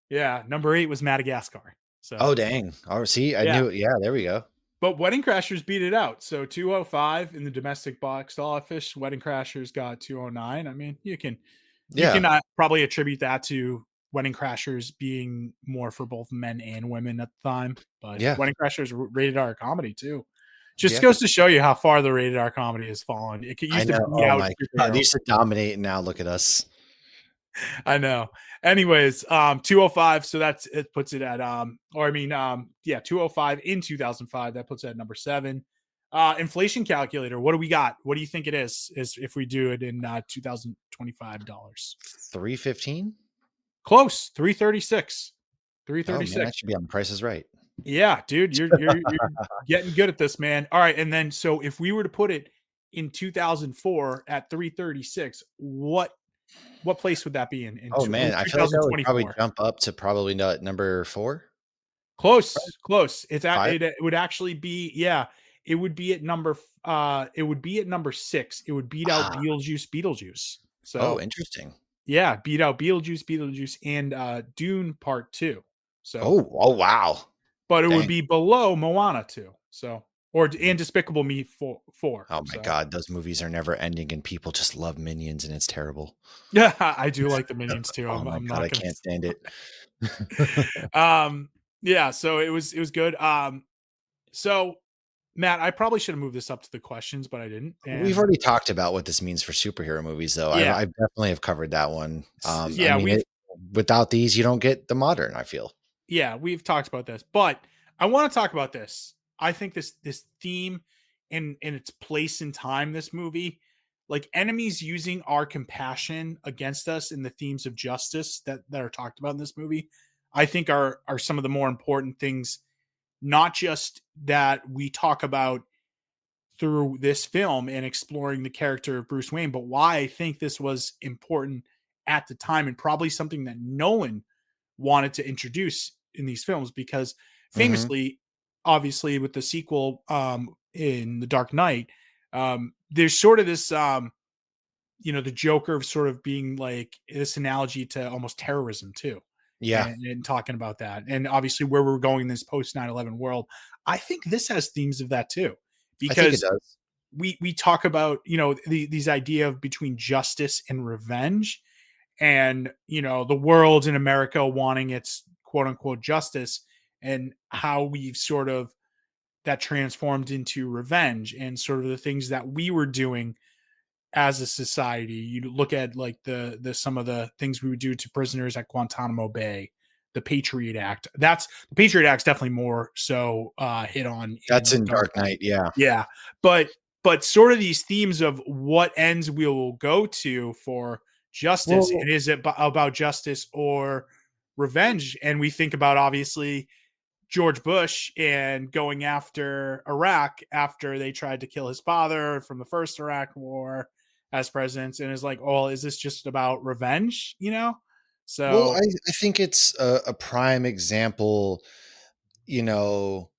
Yeah, number 8 was Madagascar. Oh So, dang. Oh, see, I yeah. knew it. Yeah, there we go. But Wedding Crashers beat it out. So 205 in the domestic box office. Wedding Crashers got 209. I mean, you can Yeah, probably attribute that to Wedding Crashers being more for both men and women at the time. But yeah. Wedding Crashers rated R comedy too. Just Yeah. goes to show you how far the rated R comedy has fallen. It I used to know. beat Oh out my god. They superhero. used to dominate and now look at us. I know. Anyways, 205. So that's it puts it at or I mean, yeah, 205 in 2005. That puts it at number 7. Inflation calculator. What do we got? What do you think it is if we do it in 2025 dollars? 315? Close. 336. Oh man, 336. that should be on Price is Right. Yeah, dude, you're getting good at this, man. All right, and then so if we were to put it in 2004 at 336, what place would that be in Oh or man, I feel like that would probably 2024? jump up to probably number 4, Close, close. It's at 5. it would actually be yeah, it would be at it would be at number 6. It would beat out Ah, Beetlejuice. oh, So, interesting. yeah, beat out Beetlejuice and Dune Part 2. So, Oh wow. but it would Dang. be below Moana 2. So, or and Despicable Me 4. Oh my So, god, those movies are never ending and people just love Minions and it's terrible. yeah, I do like the Minions too. Oh my I'm god, not I gonna. can't stand it. Yeah, so it was good. So Matt, I probably should have moved this up to the questions, but I didn't. We've And already talked about what this means for superhero movies, though. yeah, I definitely have covered that one. I yeah, mean, without these, you don't get the modern. I feel. we've talked about this, but I want to talk about this. I think this theme and its place in time, this movie, like enemies using our compassion against us in the themes of justice that are talked about in this movie, I think are some of the more important things, not just that we talk about through this film and exploring the character of Bruce Wayne, but why I think this was important at the time and probably something that Nolan wanted to introduce in these films because Hmm. famously, obviously, with the sequel in The Dark Knight, there's sort of this the Joker sort of being like this analogy to almost terrorism too. Yeah, And talking about that. And obviously where we're going in this post 9/11 world, I think this has themes of that too. I think it Because does. we talk about these idea of between justice and revenge, and the world in America wanting its quote unquote justice, and how we've sort of that transformed into revenge and sort of the things that we were doing as a society. You look at like the some of the things we would do to prisoners at Guantanamo Bay, the Patriot Act. That's the Patriot Act's definitely more so hit on That's in in Dark Dark Knight. Knight. Yeah. Yeah, but sort of these themes of what ends we will go to for justice, Well, and is it about justice or revenge? And we think about obviously George Bush and going after Iraq after they tried to kill his father from the first Iraq war as president, and is like, oh, is this just about revenge? well, So I think it's a prime example, you know,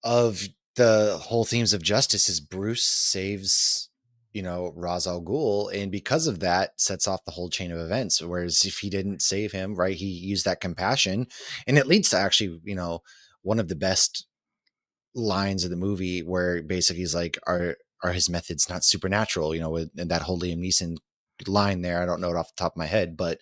of the whole themes of justice is Bruce saves, Ra's al Ghul, and because of that, sets off the whole chain of events. Whereas if he didn't save him, right, he used that compassion, and it leads to actually, one of the best lines of the movie where basically he's like, are his methods not supernatural? And that whole Liam Neeson line there. I don't know it off the top of my head, but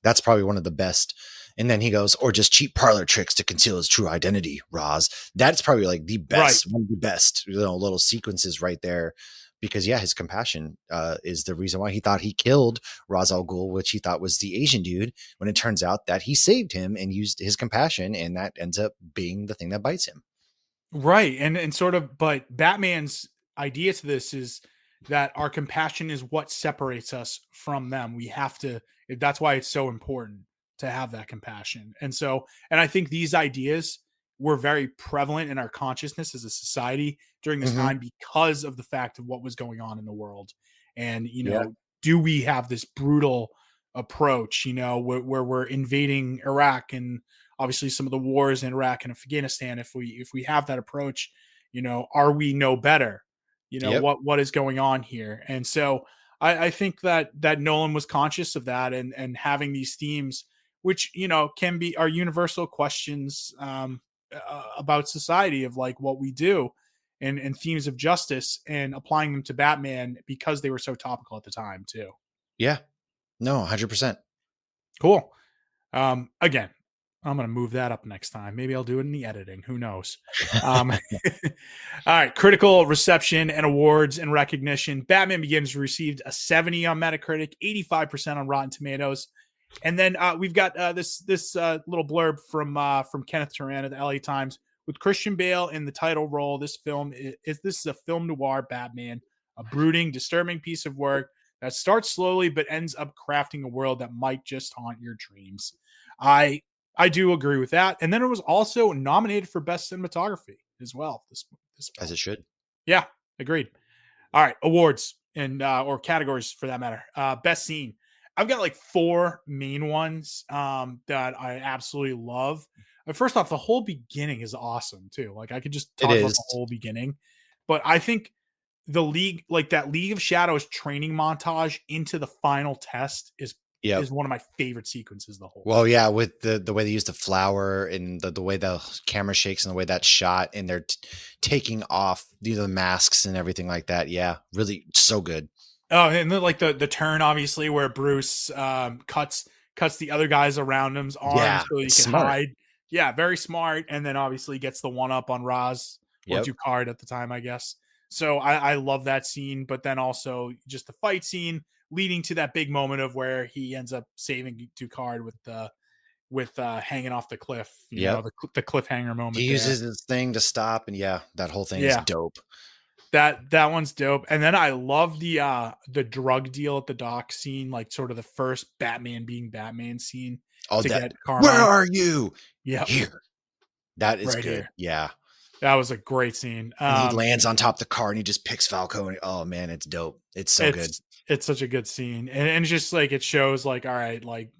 that's probably one of the best. And then he goes, or just cheap parlor tricks to conceal his true identity, Roz. That's probably like the right. best, one of the best, little sequences right there. Because yeah, his compassion is the reason why he thought he killed Ra's al Ghul, which he thought was the Asian dude. When it turns out that he saved him and used his compassion, and that ends up being the thing that bites him. Right. And sort of, but Batman's idea to this is that our compassion is what separates us from them. We have to, that's why it's so important to have that compassion. And I think these ideas were very prevalent in our consciousness as a society during this Hmm. time because of the fact of what was going on in the world. And, Yeah. do we have this brutal approach, where we're invading Iraq and obviously some of the wars in Iraq and Afghanistan? If we have that approach, are we no better? Yep. What is going on here? And so I think that Nolan was conscious of that, and having these themes, which can be our universal questions about society of like what we do, and themes of justice, and applying them to Batman because they were so topical at the time too. Yeah. No, 100%. Cool. Again, I'm gonna move that up next time. Maybe I'll do it in the editing. Who knows? All right, critical reception and awards and recognition. Batman Begins received a 70 on Metacritic, 85% on Rotten Tomatoes. And then we've got this little blurb from Kenneth Turan of the LA Times. With Christian Bale in the title role, this is a film noir Batman, a brooding, disturbing piece of work that starts slowly but ends up crafting a world that might just haunt your dreams. I do agree with that. And then it was also nominated for best cinematography as well. This As film. it should. Yeah, agreed. All right, awards and or categories for that matter. Best scene. I've got like four main ones that I absolutely love. First off, the whole beginning is awesome too. Like I could just It talk about is. the whole beginning, but I think the league, like that League of Shadows training montage into the final test Yep. is one of my favorite sequences. The whole Well, yeah, with the way they use the flower and the way the camera shakes and the way that's shot, and they're taking off the masks and everything like that. Yeah, really so good. Oh, and then like the turn, obviously, where Bruce cuts the other guys around him's arms Yeah, so he it's can smart. hide. Yeah, very smart. And then obviously gets the one up on Raz or Yep. Ducard at the time, I guess. So I love that scene, but then also just the fight scene leading to that big moment of where he ends up saving Ducard with hanging off the cliff. You know, Yep. the cliffhanger He moment there. uses his thing to stop, and yeah, that whole thing is Yeah, dope. that one's dope. And then I love the drug deal at the dock scene, like sort of the first Batman being Batman scene All to that. get Where Carmine. are you? Yep, Here. That is right good. here. Yeah. That was a great scene. And he lands on top of the car and he just picks Falcone. Oh man, it's dope. It's so good. It's such a good scene. And it's just like it shows like, all right, like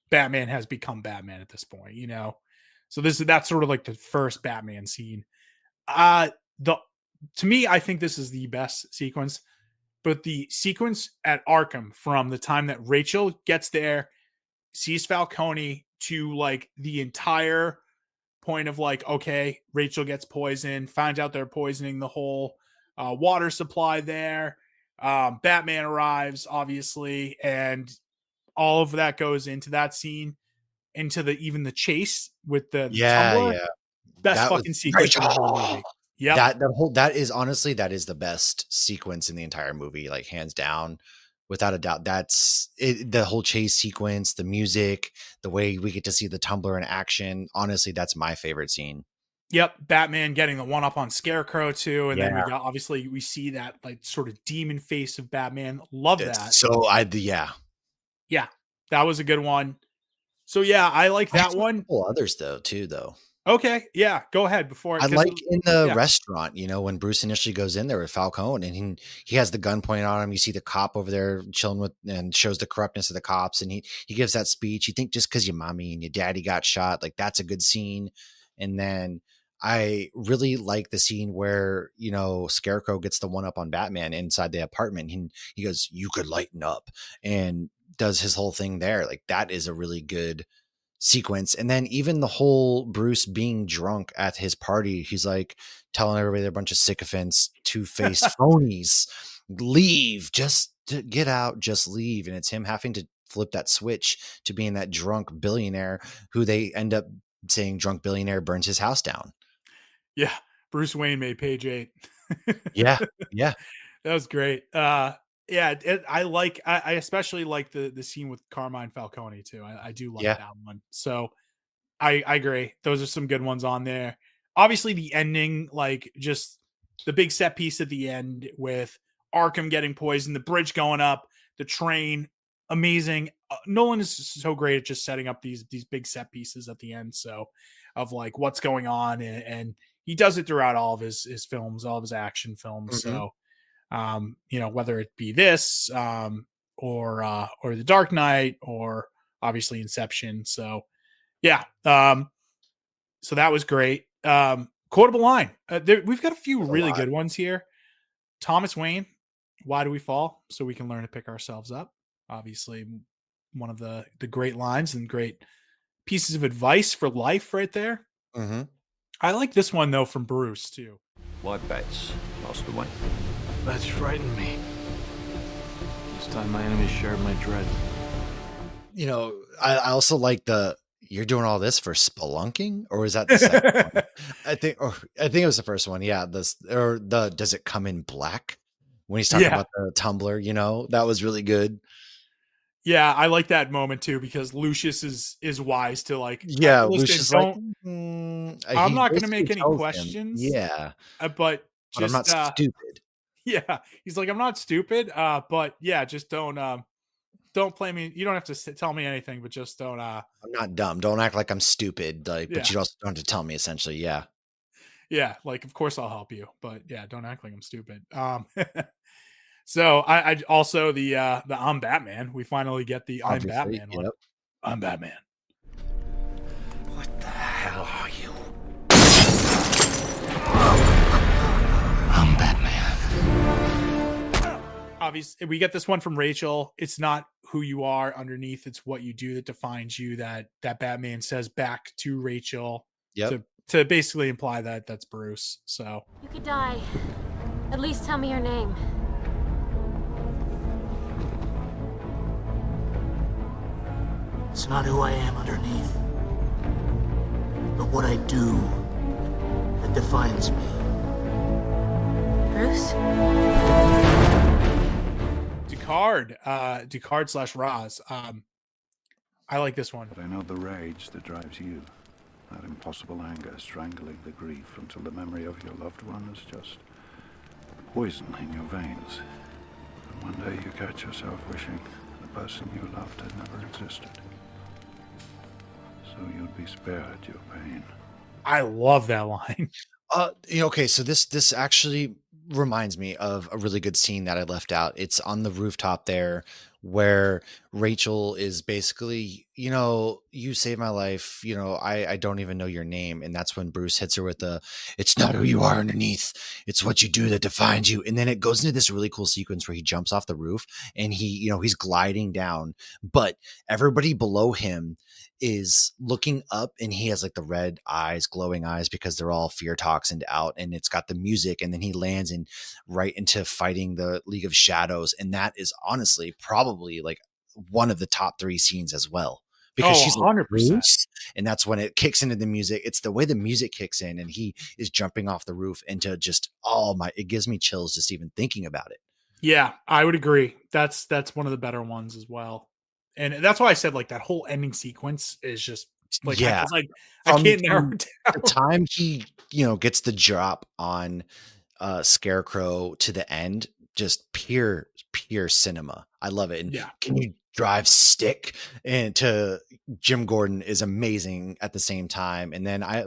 Batman has become Batman at this point, you know. So that's sort of like the first Batman scene. The to me, I think this is the best sequence. But the sequence at Arkham from the time that Rachel gets there, sees Falcone to like the entire point of like, okay, Rachel gets poisoned, finds out they're poisoning the whole water supply there. Batman arrives, obviously, and all of that goes into that scene, into the even the chase with the Yeah, tumbler. yeah. Best That was fucking sequence in the whole Rachel. movie. Yep. That is honestly that is the best sequence in the entire movie, like hands down, without a doubt. That's it, the whole chase sequence, the music, the way we get to see the tumbler in action. Honestly, that's my favorite scene. Yep, Batman getting the one up on Scarecrow too, and then we Yeah, got obviously we see that like sort of demon face of Batman. Love that. it's so I yeah. Yeah, that was a good one. So yeah, I like I that have a one. couple others though too though. Okay, yeah, go ahead before I because like in the yeah, restaurant, when Bruce initially goes in there with Falcone and he has the gun pointed on him. You see the cop over there chilling with and shows the corruptness of the cops. And he gives that speech. You think just because your mommy and your daddy got shot, like that's a good scene. And then I really like the scene where, Scarecrow gets the one up on Batman inside the apartment. He goes, "You could lighten up," and does his whole thing there. Like that is a really good sequence. And then even the whole Bruce being drunk at his party, he's like telling everybody they're a bunch of sycophants, two-faced phonies, leave, just to get out, just leave. And it's him having to flip that switch to being that drunk billionaire who they end up saying drunk billionaire burns his house down. yeah. Bruce Wayne made page 8. Yeah. Yeah. That was great. Yeah, I especially like the scene with Carmine Falcone too. I do like Yeah. that one. So I agree. Those are some good ones on there. Obviously, the ending, like just the big set piece at the end with Arkham getting poisoned, the bridge going up, the train, amazing. Nolan is so great at just setting up these big set pieces at the end. So of like what's going on, and he does it throughout all of his films, all of his action films. Mhm. So whether it be this or The Dark Knight or obviously Inception. So yeah. So that was great. Quotable line. We've got a few A really lot. good ones here. Thomas Wayne, "Why do we fall? So we can learn to pick ourselves up." Obviously, one of the great lines and great pieces of advice for life right there. Mhm. I like this one though from Bruce too. Why bets, Master Wayne? That's frightened me. This time my enemies shared my dread. I also like you're doing all this for spelunking, or was that the second one? I think it was the first one. Yeah, does it come in black when he's talking Yeah. about the tumbler? That was really good. Yeah, I like that moment too because Lucius is wise to like, Yeah, listen, Lucius is like, don't. I'm he not gonna basically make any tells him, questions, yeah, but but I'm not just stupid. yeah, he's like, I'm not stupid, but yeah, just don't play me. You don't have to tell me anything, but just don't. I'm not dumb. Don't act like I'm stupid. Like, but Yeah, you also don't have to tell me. Essentially, yeah, yeah. Like, of course I'll help you, but yeah, don't act like I'm stupid. So I also the I'm Batman. We finally get the I'm obviously, Batman one. yep. I'm Batman. What the hell are you? I'm Batman. Obviously, we get this one from Rachel. It's not who you are underneath; it's what you do that defines you. That Batman says back to Rachel Yep. to basically imply that that's Bruce. So You could die. At least tell me your name. It's not who I am underneath, but what I do that defines me. Bruce? Ducard slash Roz. I like this one. But I know the rage that drives you. That impossible anger strangling the grief until the memory of your loved one is just poison in your veins. And one day you catch yourself wishing the person you loved had never existed. So you'd be spared your pain. I love that line. Okay, so this actually reminds me of a really good scene that I left out. It's on the rooftop there where Rachel is basically, you saved my life, I don't even know your name. And that's when Bruce hits her with it's not who you are underneath, it's what you do that defines you. And then it goes into this really cool sequence where he jumps off the roof and he's gliding down, but everybody below him is looking up and he has like the red eyes, glowing eyes, because they're all fear toxined out, and it's got the music, and then he lands in right into fighting the League of Shadows. And that is honestly probably like one of the top 3 scenes as well, because she's like 100%. Bruce, and that's when it kicks into the music. It's the way the music kicks in and he is jumping off the roof into just, it gives me chills just even thinking about it. Yeah, I would agree. That's one of the better ones as well. And that's why I said like that whole ending sequence is just like, Yeah. I can't narrow it down. The time he, gets the drop on Scarecrow to the end, just pure cinema. I love it. And Yeah. Can you drive stick? And to Jim Gordon is amazing at the same time. And then I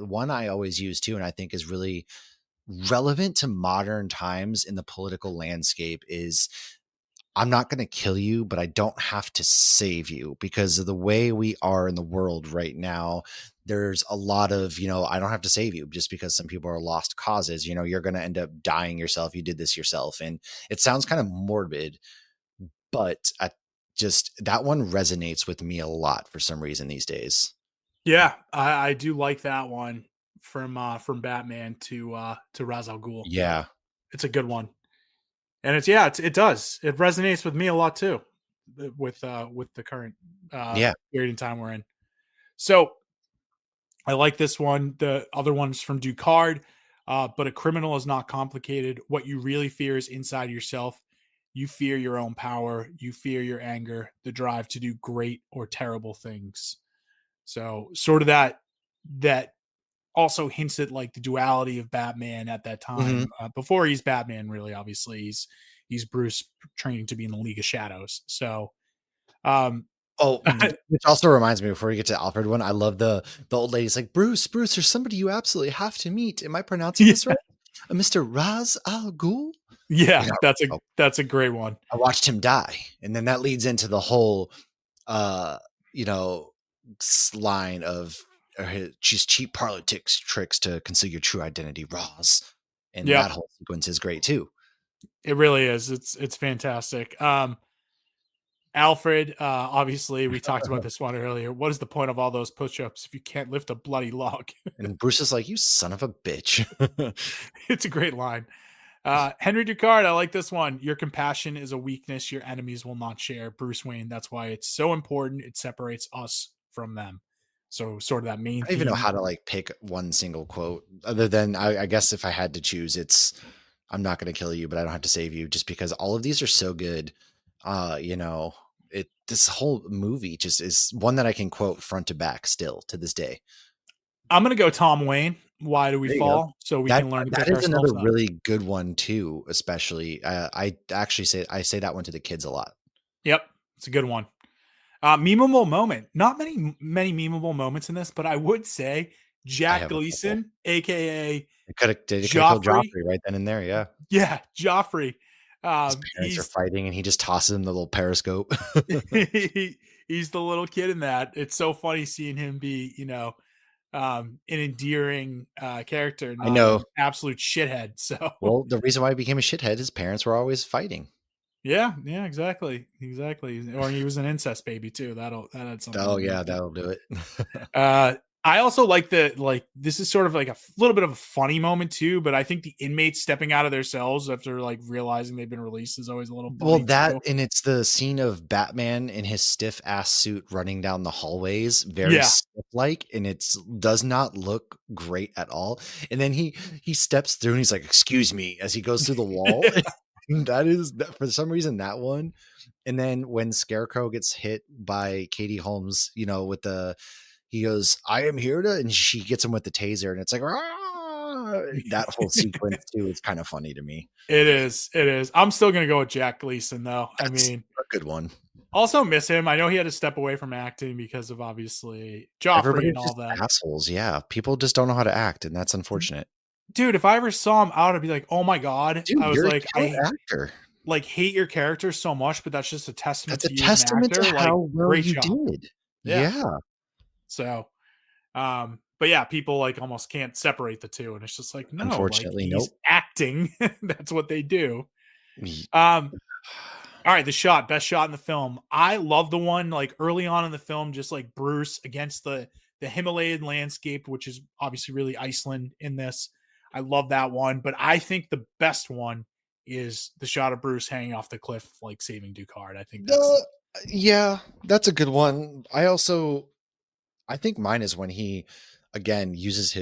always use too, and I think is really relevant to modern times in the political landscape, is I'm not going to kill you, but I don't have to save you, because of the way we are in the world right now. There's a lot of, I don't have to save you just because some people are lost causes. You're going to end up dying yourself. You did this yourself. And it sounds kind of morbid, but that one resonates with me a lot for some reason these days. Yeah, I do like that one from Batman to Ra's al Ghul. Yeah. It's a good one. And it resonates with me a lot too, with the current period in time we're in. So I like this one. The other one's from Ducard, but a criminal is not complicated. What you really fear is inside yourself. You fear your own power. You fear your anger, the drive to do great or terrible things. So sort of that also hints at like the duality of Batman at that time. Before he's Batman, really, obviously he's Bruce training to be in the League of Shadows. So, which also reminds me, before we get to Alfred one, I love the old lady's like, Bruce, there's somebody you absolutely have to meet. Am I pronouncing this right? Mr. Ra's al Ghul? Yeah, that's a great one. I watched him die. And then that leads into the whole, line of she's cheap parlor tricks to conceal your true identity, Ra's. And that whole sequence is great too. It really is. It's fantastic. Alfred, obviously we talked about this one earlier. What is the point of all those push-ups if you can't lift a bloody log? And Bruce is like, you son of a bitch. It's a great line. Henry Ducard, I like this one. Your compassion is a weakness your enemies will not share. Bruce Wayne. That's why it's so important. It separates us from them. So sort of that main I don't even know theme. how to like pick one single quote other than I guess if I had to choose, it's I'm not going to kill you, but I don't have to save you, just because all of these are so good. You know, this whole movie just is one that I can quote front to back still to this day. I'm gonna go Tom Wayne. Why do we There you go. fall? So we That can learn to that pick is another ourselves up. really good one too, especially. I actually say that one to the kids a lot. Yep, it's a good one. Memeable moment. Not many memeable moments in this, but I would say I Jack have a couple. Gleason, aka They could have killed Joffrey. Joffrey right then and there. Yeah, Yeah, Joffrey. his parents are He's fighting, and he just tosses him the little periscope. he's the little kid in that. It's so funny seeing him be, an endearing character, I not know. an absolute shithead. So Well, the reason why he became a shithead, his parents were always fighting. yeah, exactly. Or he was an incest baby too. That had something Oh to do yeah, with it. that'll do it. I also like this is sort of like a little bit of a funny moment too, but I think the inmates stepping out of their cells after like realizing they've been released is always a little Well, funny that too. and it's the scene of Batman in his stiff ass suit running down the hallways, very Yeah. stiff like, and it's does not look great at all. And then he steps through and he's like, "Excuse me," as he goes through the wall. That is for some reason that one. And then when Scarecrow gets hit by Katie Holmes, with he goes, "I am here to," and she gets him with the taser, and it's like, "Ah!" That whole sequence too is kind of funny to me. It is. It is. I'm still gonna go with Jack Gleason though. I That's mean, a good one. also miss him. I know he had to step away from acting because of obviously Joffrey and Everybody's all just that. assholes. Yeah, people just don't know how to act, and that's unfortunate. Dude, if I ever saw him out, I'd be like, oh my God. Dude, I was you're a like, killer actor. like hate your character so much, but that's just a testament That's a to you as an testament to actor. Like, how well great you job. did. Yeah. Yeah, So but yeah, people like almost can't separate the two. And it's just like, no, like unfortunately, he's nope. acting. That's what they do. Ye- Um, all right, best shot in the film. I love the one like early on in the film, just like Bruce against the Himalayan landscape, which is obviously really Iceland in this. I love that one, but I think the best one is the shot of Bruce hanging off the cliff, like saving Ducard. I think that's The yeah, that's a good one. I think mine is when he again uses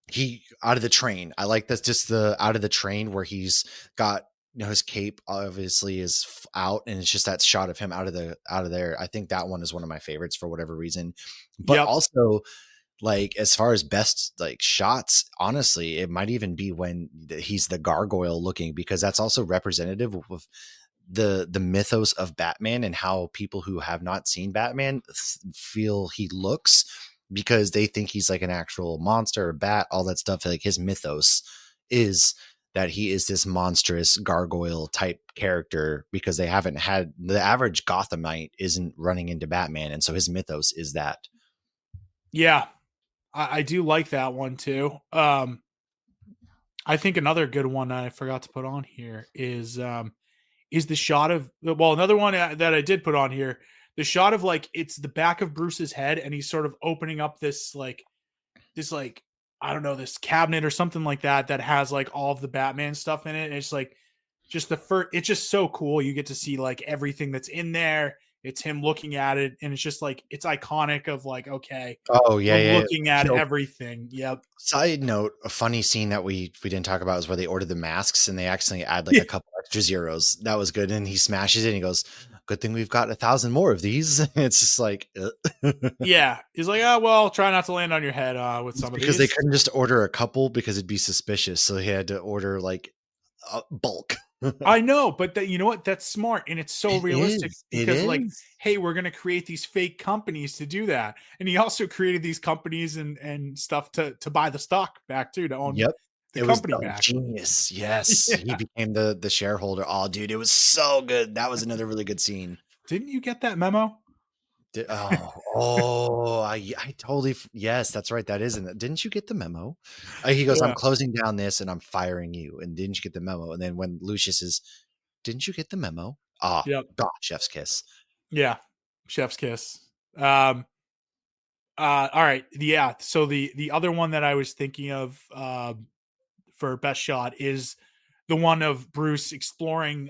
he out of the train. I like that's just the out of the train where he's got his cape obviously is out, and it's just that shot of him out of there. I think that one is one of my favorites for whatever reason. But yep. also, like, as far as best like shots, honestly, it might even be when he's the gargoyle looking, because that's also representative of the mythos of Batman and how people who have not seen Batman feel he looks, because they think he's like an actual monster or bat, all that stuff. Like his mythos is that he is this monstrous gargoyle type character, because they haven't had the average Gothamite isn't running into Batman, and so his mythos is that. Yeah. I do like that one too. I think another good one I forgot to put on here is the shot of another one that I did put on here, the shot of like it's the back of Bruce's head and he's sort of opening up this I don't know, this cabinet or something like that has like all of the Batman stuff in it. And it's like just the first, it's just so cool. You get to see like everything that's in there. It's him looking at it, and it's just like it's iconic of like, okay, Oh yeah, we're yeah. looking at everything. Yep. Side note, a funny scene that we didn't talk about is where they ordered the masks and they accidentally add like a couple extra zeros. That was good. And he smashes it and he goes, "Good thing we've got 1,000 more of these." It's just like, Yeah. He's like, oh well, try not to land on your head with some of because these. they couldn't just order a couple because it'd be suspicious. So he had to order like a bulk. I know, but you know what? That's smart, and it's so It realistic is. It because, like, is. hey, we're gonna create these fake companies to do that, and he also created these companies and stuff to buy the stock back too, to own Yep. the It was company back. genius. Yes. He Yeah. became the shareholder. Oh, dude, it was so good. That was another really good scene. Didn't you get that memo? I totally yes, that's right. That isn't it. Didn't you get the memo? He goes, "I'm Yeah. closing down this and I'm firing you." And didn't you get the memo? And then when Lucius is, "Didn't you get the memo?" Ah, Yep. chef's kiss. Yeah. Chef's kiss. All right. Yeah. So the other one that I was thinking of for best shot is the one of Bruce exploring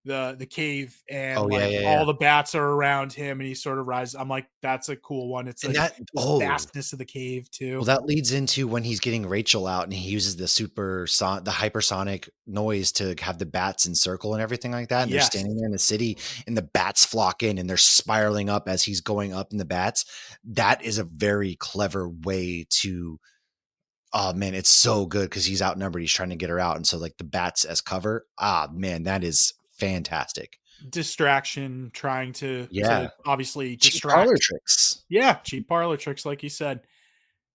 the cave, and Oh yeah, like yeah, yeah. all the bats are around him and he sort of rises. I'm like, that's a cool one. It's And like that this vastness of the cave well, too. that leads into when he's getting Rachel out and he uses the the hypersonic noise to have the bats encircle and everything like that. And they're Yes. standing there in the city and the bats flock in and they're spiraling up as he's going up in the bats. That is a very clever way to, oh man, it's so good because he's outnumbered. He's trying to get her out. And so like the bats as cover. Ah, man, that is fantastic. Distraction, trying to Yeah. obviously Cheap parlor distract. tricks. Yeah, cheap parlor tricks, like you said.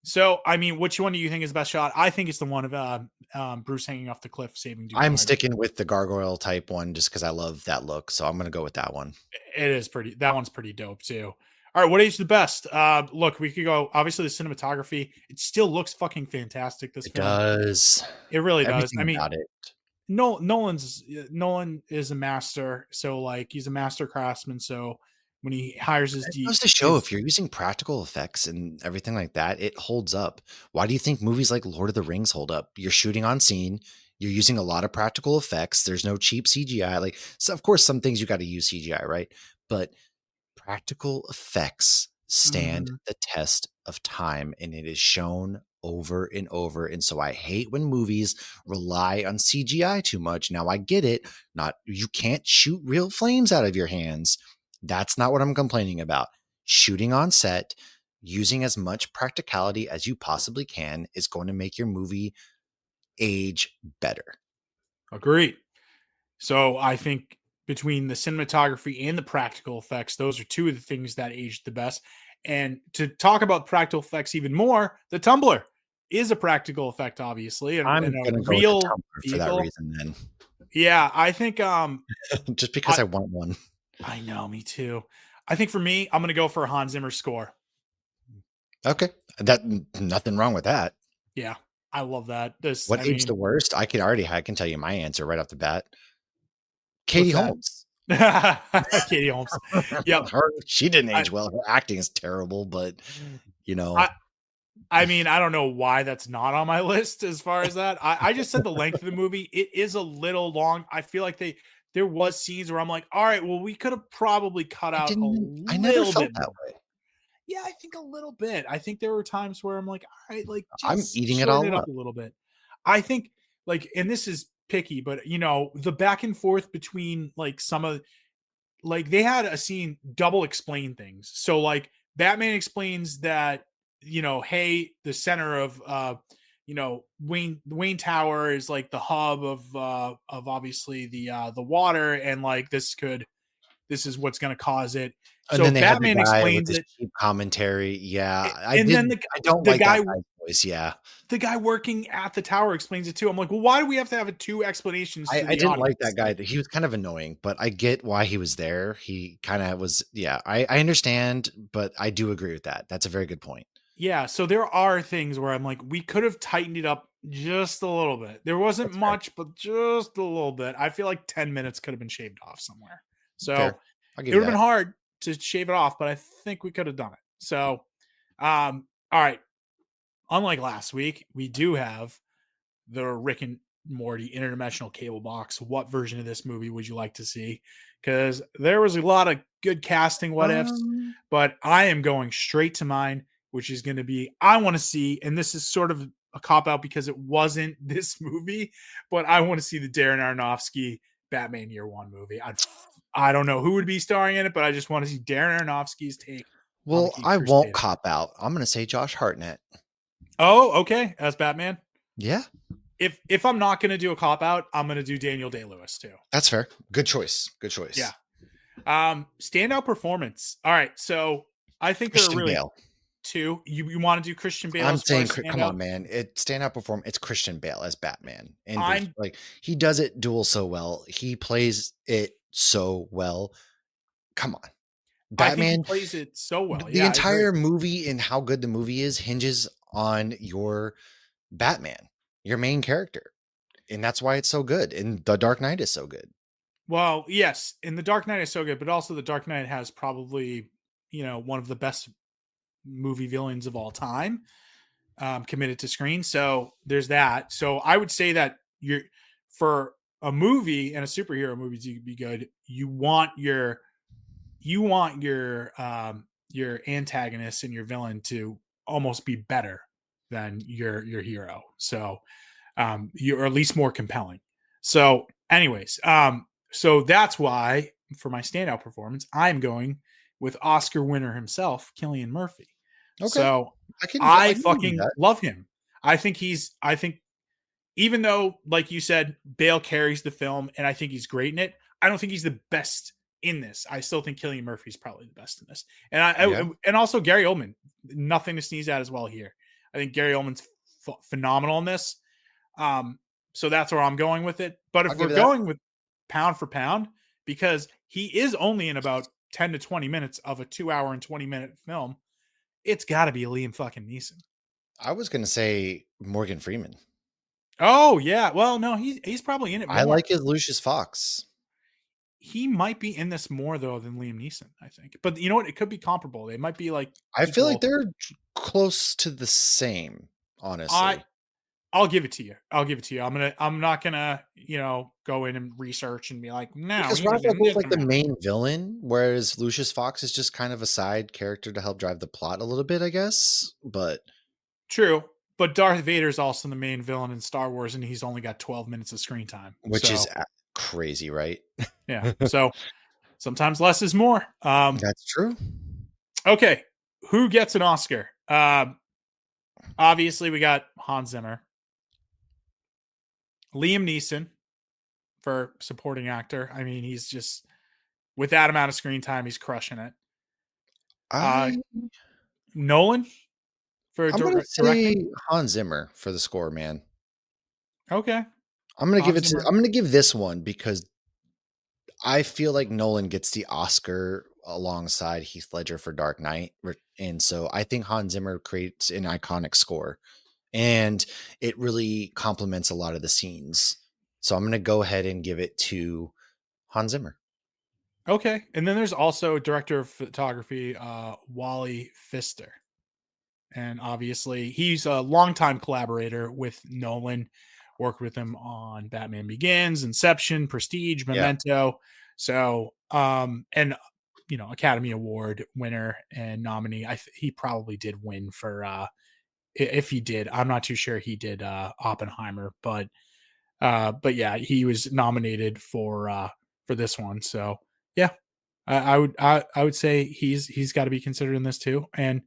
So, I mean, which one do you think is the best shot? I think it's the one of Bruce hanging off the cliff, saving I'm Dugard. sticking with the gargoyle type one just because I love that look. So I'm going to go with that one. It is pretty. That one's pretty dope too. All right, what aged the best? Look, we could go. Obviously, the cinematography. It still looks fucking fantastic. This It film. does. It really does. I Everything mean, about it. Nolan is a master. So like, he's a master craftsman. So when he hires his It D, goes to show if you're using practical effects and everything like that, it holds up. Why do you think movies like Lord of the Rings hold up? You're shooting on scene. You're using a lot of practical effects. There's no cheap CGI. Like, so of course, some things you got to use CGI, right? But practical effects stand Mhm. the test of time and it is shown over and over. And so I hate when movies rely on CGI too much. Now I get it. Not you can't shoot real flames out of your hands. That's not what I'm complaining about. Shooting on set, using as much practicality as you possibly can is going to make your movie age better. Agreed. So I think between the cinematography and the practical effects, those are two of the things that aged the best. And to talk about practical effects even more, the tumbler is a practical effect, obviously, and, I'm and a going to go with the real tumbler for that vehicle. reason then. Yeah, I think Just because I I want one. I know, me too. I think for me, I'm gonna go for a Hans Zimmer score. Okay. That nothing wrong with that. Yeah, I love that. This, What I aged the mean, worst? I can tell you my answer right off the bat. Katie what's that? Holmes. Katie Holmes. Yep. She didn't I, age well. Her acting is terrible, but you know, I I mean, I don't know why that's not on my list as far as that. I just said the length of the movie. It is a little long. I feel like there was scenes where I'm like, all right, well, we could have probably cut out a I never little felt bit that more. way. Yeah, I think a little bit. I think there were times where I'm like, all right, like I'm just eating it shorten it all up up. a little bit. I think like, and this is picky, but the back and forth between like some of like they had a scene double explain things. So like Batman explains that, hey, the center of Wayne Tower is like the hub of obviously the water, and like this is what's gonna cause it. And So then they had the Batman guy with explains his it. cheap commentary. Yeah, And then I don't the like guy that guy's voice. Yeah. the guy working at the tower explains it too. I'm like, well, why do we have to have two explanations to I the didn't like that audience? guy. Like, That he was kind of annoying, but I get why he was there. He kind of was. Yeah, I understand, but I do agree with that. That's a very good point. yeah, so there are things where I'm like, we could have tightened it up just a little bit. There wasn't That's fair. much, but just a little bit. I feel like 10 minutes could have been shaved off somewhere. So Fair. I'll give it you would have been that. hard to shave it off, but I think we could have done it. So, all right. Unlike last week, we do have the Rick and Morty interdimensional cable box. What version of this movie would you like to see? Because there was a lot of good casting what ifs, Um, but I am going straight to mine, which is going to be I want to see, and this is sort of a cop out because it wasn't this movie, but I want to see the Darren Aronofsky Batman Year One movie. I don't know who would be starring in it, but I just want to see Darren Aronofsky's take on the well, Caped I won't Crusader. cop out. I'm going to say Josh Hartnett. Oh, okay, as Batman. Yeah, If I'm not going to do a cop out, I'm going to do Daniel Day-Lewis too. that's fair. Good choice. Good choice. Yeah. Standout performance. All right, so I think there are Christian really Bale. two. You want to do Christian Bale I'm as far saying, as come standout? on, man. It standout perform. It's Christian Bale as Batman and Bruce. I'm Like he does it dual so well. He plays it so well. Come on, I think he Batman. plays it so well. The Yeah, I agree. entire movie and how good the movie is hinges on your Batman, your main character, and that's why it's so good. And The Dark Knight is so good. Well, yes, and The Dark Knight is so good, but also The Dark Knight has probably, one of the best movie villains of all time committed to screen. So there's that. So I would say that for a movie and a superhero movie to be good, you want your antagonist and your villain to almost be better than your hero. So you're at least more compelling. So, anyways, so that's why for my standout performance, I'm going with Oscar winner himself, Cillian Murphy. Okay. So I I can do fucking that. love him. I think even though, like you said, Bale carries the film and I think he's great in it, I don't think he's the best in this. I still think Cillian Murphy's probably the best in this. Yeah. And also Gary Oldman, nothing to sneeze at as well here. I think Gary Oldman's phenomenal in this. So that's where I'm going with it. But if I'll we're give you that. going with pound for pound, because he is only in about 10 to 20 minutes of a 2 hour and 20-minute film, it's got to be Liam fucking Neeson. I was going to say Morgan Freeman. Oh yeah, well no, he's probably in it more. I like his Lucius Fox. He might be in this more though than Liam Neeson, I think. But you know what? It could be comparable. They might be like. I feel like equal. they're close to the same, honestly. I'll give it to you. I'm not gonna go in and research and be like, no, Because he was Raphael in was this like the amount. main villain, whereas Lucius Fox is just kind of a side character to help drive the plot a little bit, I guess. But True, but Darth Vader's also the main villain in Star Wars, and he's only got 12 minutes of screen time, which is crazy, right? yeah. So sometimes less is more. That's true. Okay, who gets an Oscar? Obviously, we got Hans Zimmer, Liam Neeson for supporting actor. I mean, he's just with that amount of screen time, he's crushing it. Nolan for I'm gonna directing. say Hans Zimmer for the score, man. Okay, I'm gonna give this one because I feel like Nolan gets the Oscar alongside Heath Ledger for Dark Knight, and so I think Hans Zimmer creates an iconic score, and it really complements a lot of the scenes. So I'm gonna go ahead and give it to Hans Zimmer. Okay, and then there's also director of photography, Wally Pfister. And obviously, he's a longtime collaborator with Nolan, worked with him on Batman Begins, Inception, Prestige, Memento. Yeah. So, and Academy Award winner and nominee. He probably did win for. If he did, I'm not too sure he did Oppenheimer, but yeah, he was nominated for this one. So yeah, I would say he's got to be considered in this too. And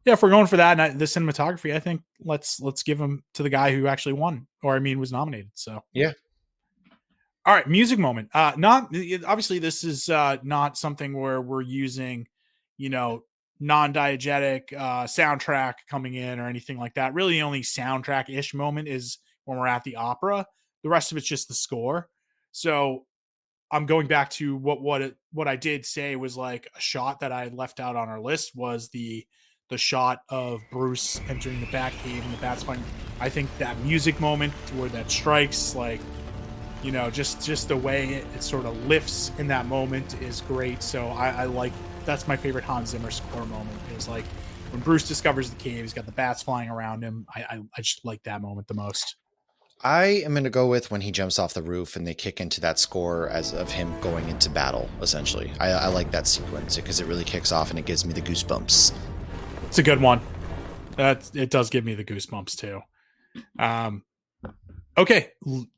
yeah, if we're going for that and the cinematography, I think let's give him to the guy who actually won, or I mean was nominated. So yeah. All right, music moment. Not obviously this is not something where we're using, non-diegetic soundtrack coming in or anything like that. Really, the only soundtrack-ish moment is when we're at the opera. The rest of it's just the score. So I'm going back to what I did say was like a shot that I left out on our list was the shot of Bruce entering the Batcave and the bats flying. I think that music moment where that strikes, like, just the way it sort of lifts in that moment is great. So I like, that's my favorite Hans Zimmer score moment is like when Bruce discovers the cave, he's got the bats flying around him. I just like that moment the most. I am going to go with when he jumps off the roof and they kick into that score as of him going into battle, essentially. I like that sequence because it really kicks off and it gives me the goosebumps. It's a good one. It does give me the goosebumps too. Okay,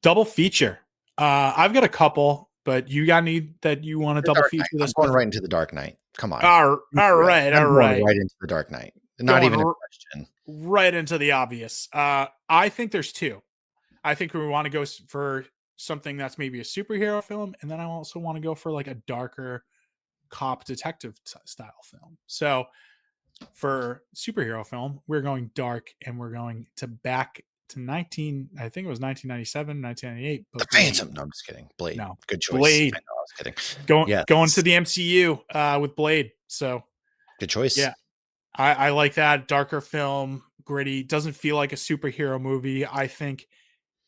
double feature. I've got a couple, but you got any that you want to double feature this? I'm going right into the Dark Knight. Come on. All right. Right into the Dark Knight. Not even a question. Right into the obvious. I think there's two. I think we want to go for something that's maybe a superhero film, and then I also want to go for like a darker cop detective style film. So for superhero film, we're going dark, and we're going to back to 1997, 1998. The Phantom. No, I'm just kidding. Blade. No, good choice. Blade. I know, I was kidding. Going to the MCU with Blade. So good choice. Yeah, I like that darker film, gritty. Doesn't feel like a superhero movie. I think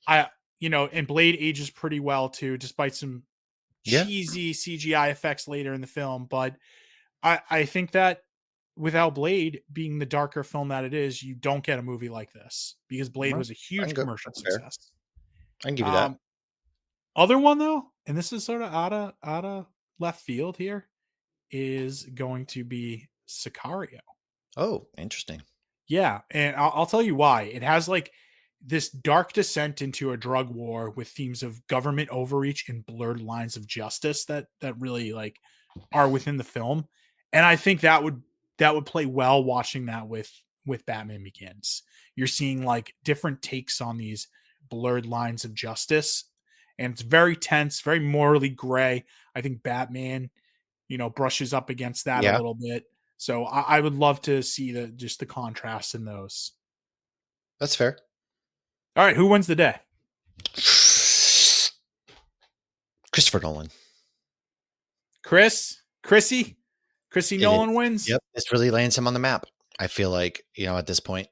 and Blade ages pretty well too, despite some cheesy CGI effects later in the film. But I think that without Blade being the darker film that it is, you don't get a movie like this because Blade was a huge commercial success. I can give you that. Other one though, and this is sort of out of left field here, is going to be Sicario. Oh, interesting. Yeah, and I'll tell you why. It has like this dark descent into a drug war with themes of government overreach and blurred lines of justice that really like are within the film, and I think that would play well watching that with Batman Begins. You're seeing like different takes on these blurred lines of justice, and it's very tense, very morally gray. I think Batman, brushes up against that a Yeah, little bit. So I would love to see the contrast in those. that's fair. All right, who wins the day? Christopher Nolan. Chrissy It is. Nolan wins. Yep, this really lands him on the map. I feel like at this point,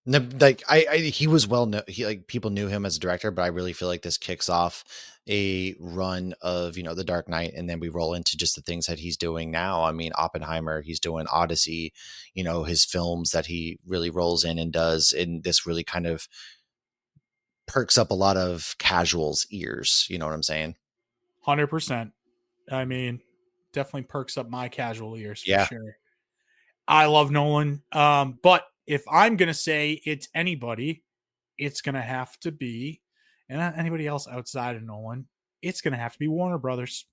like he was well known. He like people knew him as a director, but I really feel like this kicks off a run of The Dark Knight, and then we roll into just the things that he's doing now. I mean, Oppenheimer, he's doing Odyssey, his films that he really rolls in and does, and this really kind of perks up a lot of casuals' ears. You know what I'm saying? 100%. I mean, definitely perks up my casual ears for Yeah. sure. I love Nolan. But if I'm gonna say it's anybody, it's gonna have to be, and not anybody else outside of Nolan. It's gonna have to be Warner Brothers.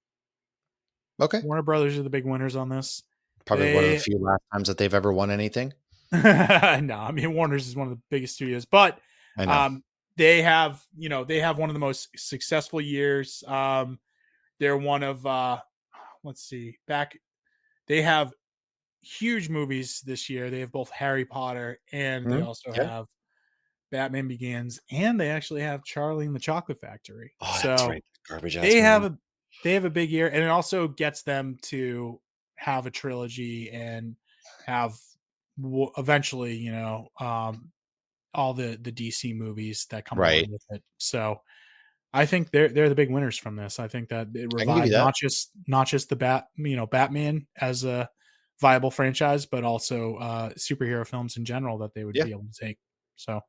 Okay. Warner Brothers are the big winners on this. Probably one of the few last times that they've ever won anything. No, I mean Warner's is one of the biggest studios, but I know. they have one of the most successful years. They're one of let's see, they have huge movies this year. They have both Harry Potter and they also Yeah. have Batman Begins, and they actually have Charlie and the Chocolate Factory. Oh, So that's right. Garbage ass they have movie. they have a big year, and it also gets them to have a trilogy and have eventually, all the DC movies that come Right. along with it. So I think they're the big winners from this. I think that it I can give you revived that. not just the Batman as a viable franchise, but also superhero films in general that they would Yeah. be able to take. So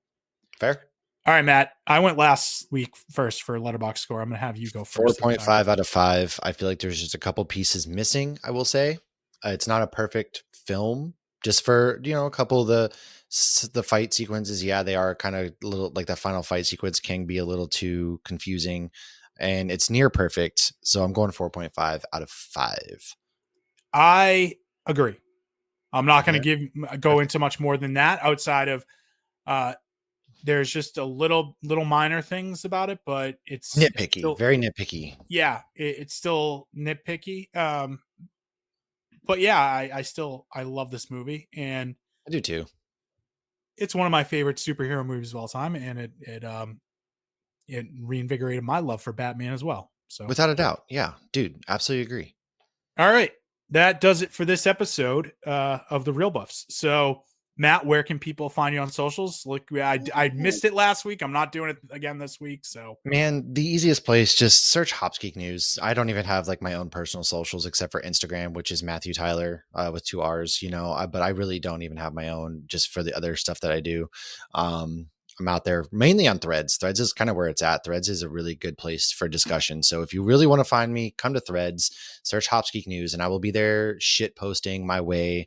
Fair. all right, Matt. I went last week first for Letterboxd score. I'm gonna have you go first. 4.5 out of 5. I feel like there's just a couple pieces missing, I will say. It's not a perfect film. Just for, a couple of the fight sequences. Yeah, they are kind of a little like that final fight sequence can be a little too confusing, and it's near perfect. So I'm going 4.5 out of 5. I agree. I'm not going Yeah. to go into much more than that outside of there's just a little minor things about it, but it's Nitpicky, still, very nitpicky. yeah, it's still nitpicky. But yeah, I love this movie, and I do too. it's one of my favorite superhero movies of all time, and it reinvigorated my love for Batman as well. So Without a doubt. Yeah, dude, absolutely agree. all right, that does it for this episode of the Real Buffs. So Matt, where can people find you on socials? Look, I missed it last week. I'm not doing it again this week. So Man, the easiest place, just search Hopsgeek News. I don't even have like my own personal socials except for Instagram, which is Matthew Tyler with 2 R's, but I really don't even have my own just for the other stuff that I do. I'm out there mainly on Threads. Threads is kind of where it's at. Threads is a really good place for discussion. So if you really want to find me, come to Threads, search Hopsgeek News, and I will be there shit posting my way.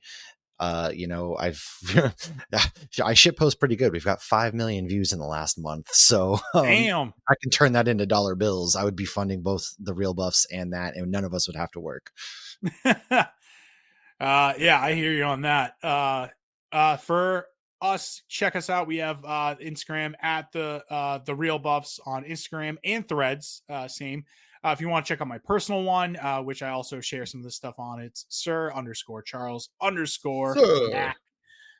I've I shit post pretty good. We've got 5 million views in the last month. So damn, I can turn that into dollar bills. I would be funding both the Real Buffs and that, and none of us would have to work. Yeah, I hear you on that. For us, check us out. We have Instagram at the Real Buffs on Instagram and Threads. Same. If you want to check out my personal one, which I also share some of this stuff on, it's Sir_Charles_Mac.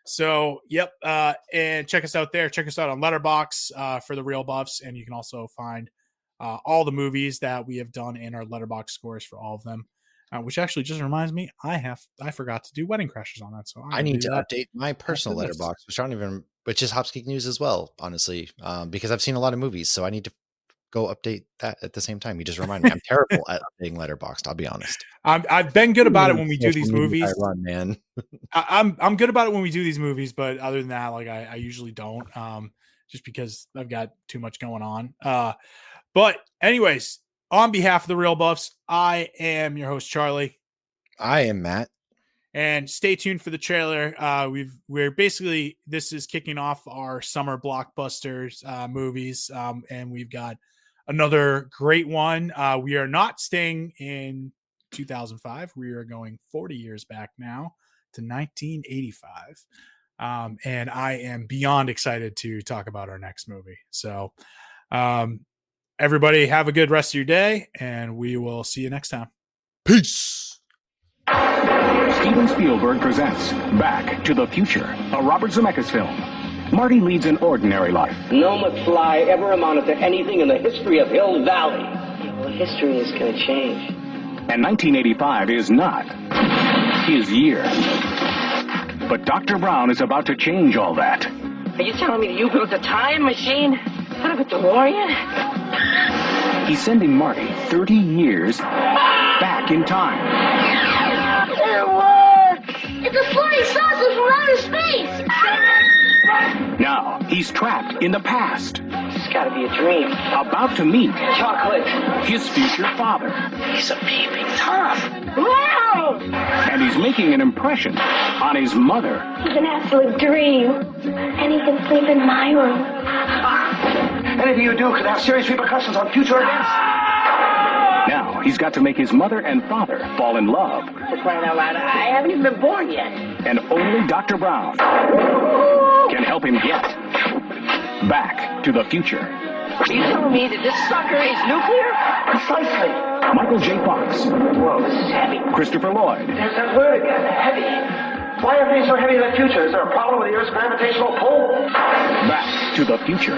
So, yep. And check us out there. Check us out on Letterboxd for the Real Buffs, and you can also find all the movies that we have done in our Letterboxd scores for all of them. Which actually just reminds me, I forgot to do Wedding Crashers on that. So I need to update my personal letterbox, which is Hopsgeek News as well, honestly, because I've seen a lot of movies, so I need to go update that at the same time. You just remind me. I'm terrible at updating Letterboxd, I'll be honest. I've been good about it when we do these movies. Man. I'm good about it when we do these movies, but other than that, like I usually don't, just because I've got too much going on. But anyways, on behalf of the Real Buffs, I am your host, Charlie. I am Matt. And stay tuned for the trailer. This is kicking off our summer blockbusters movies, and we've got another great one. We are not staying in 2005. We are going 40 years back now to 1985. And I am beyond excited to talk about our next movie. So everybody have a good rest of your day, and we will see you next time. Peace. Steven Spielberg presents Back to the Future, a Robert Zemeckis film. Marty leads an ordinary life. No McFly ever amounted to anything in the history of Hill Valley. Yeah, well, history is going to change. And 1985 is not his year. But Dr. Brown is about to change all that. Are you telling me you built a time machine? Out of a DeLorean? He's sending Marty 30 years back in time. It works! It's a flying saucer from outer space! Now, he's trapped in the past. It's got to be a dream. About to meet Chocolate. his future father. He's a peeping Tom. Wow! And he's making an impression on his mother. He's an absolute dream. And he can sleep in my room. Anything you do could have serious repercussions on future events. Now, he's got to make his mother and father fall in love. For crying out loud, I haven't even been born yet. And only Dr. Brown can help him get back to the future. Are you telling me that this sucker is nuclear? Precisely. Michael J. Fox, Whoa, this is heavy. Christopher Lloyd, There's that word again, heavy. Why are things so heavy in the future? Is there a problem with the Earth's gravitational pull? Back to the Future.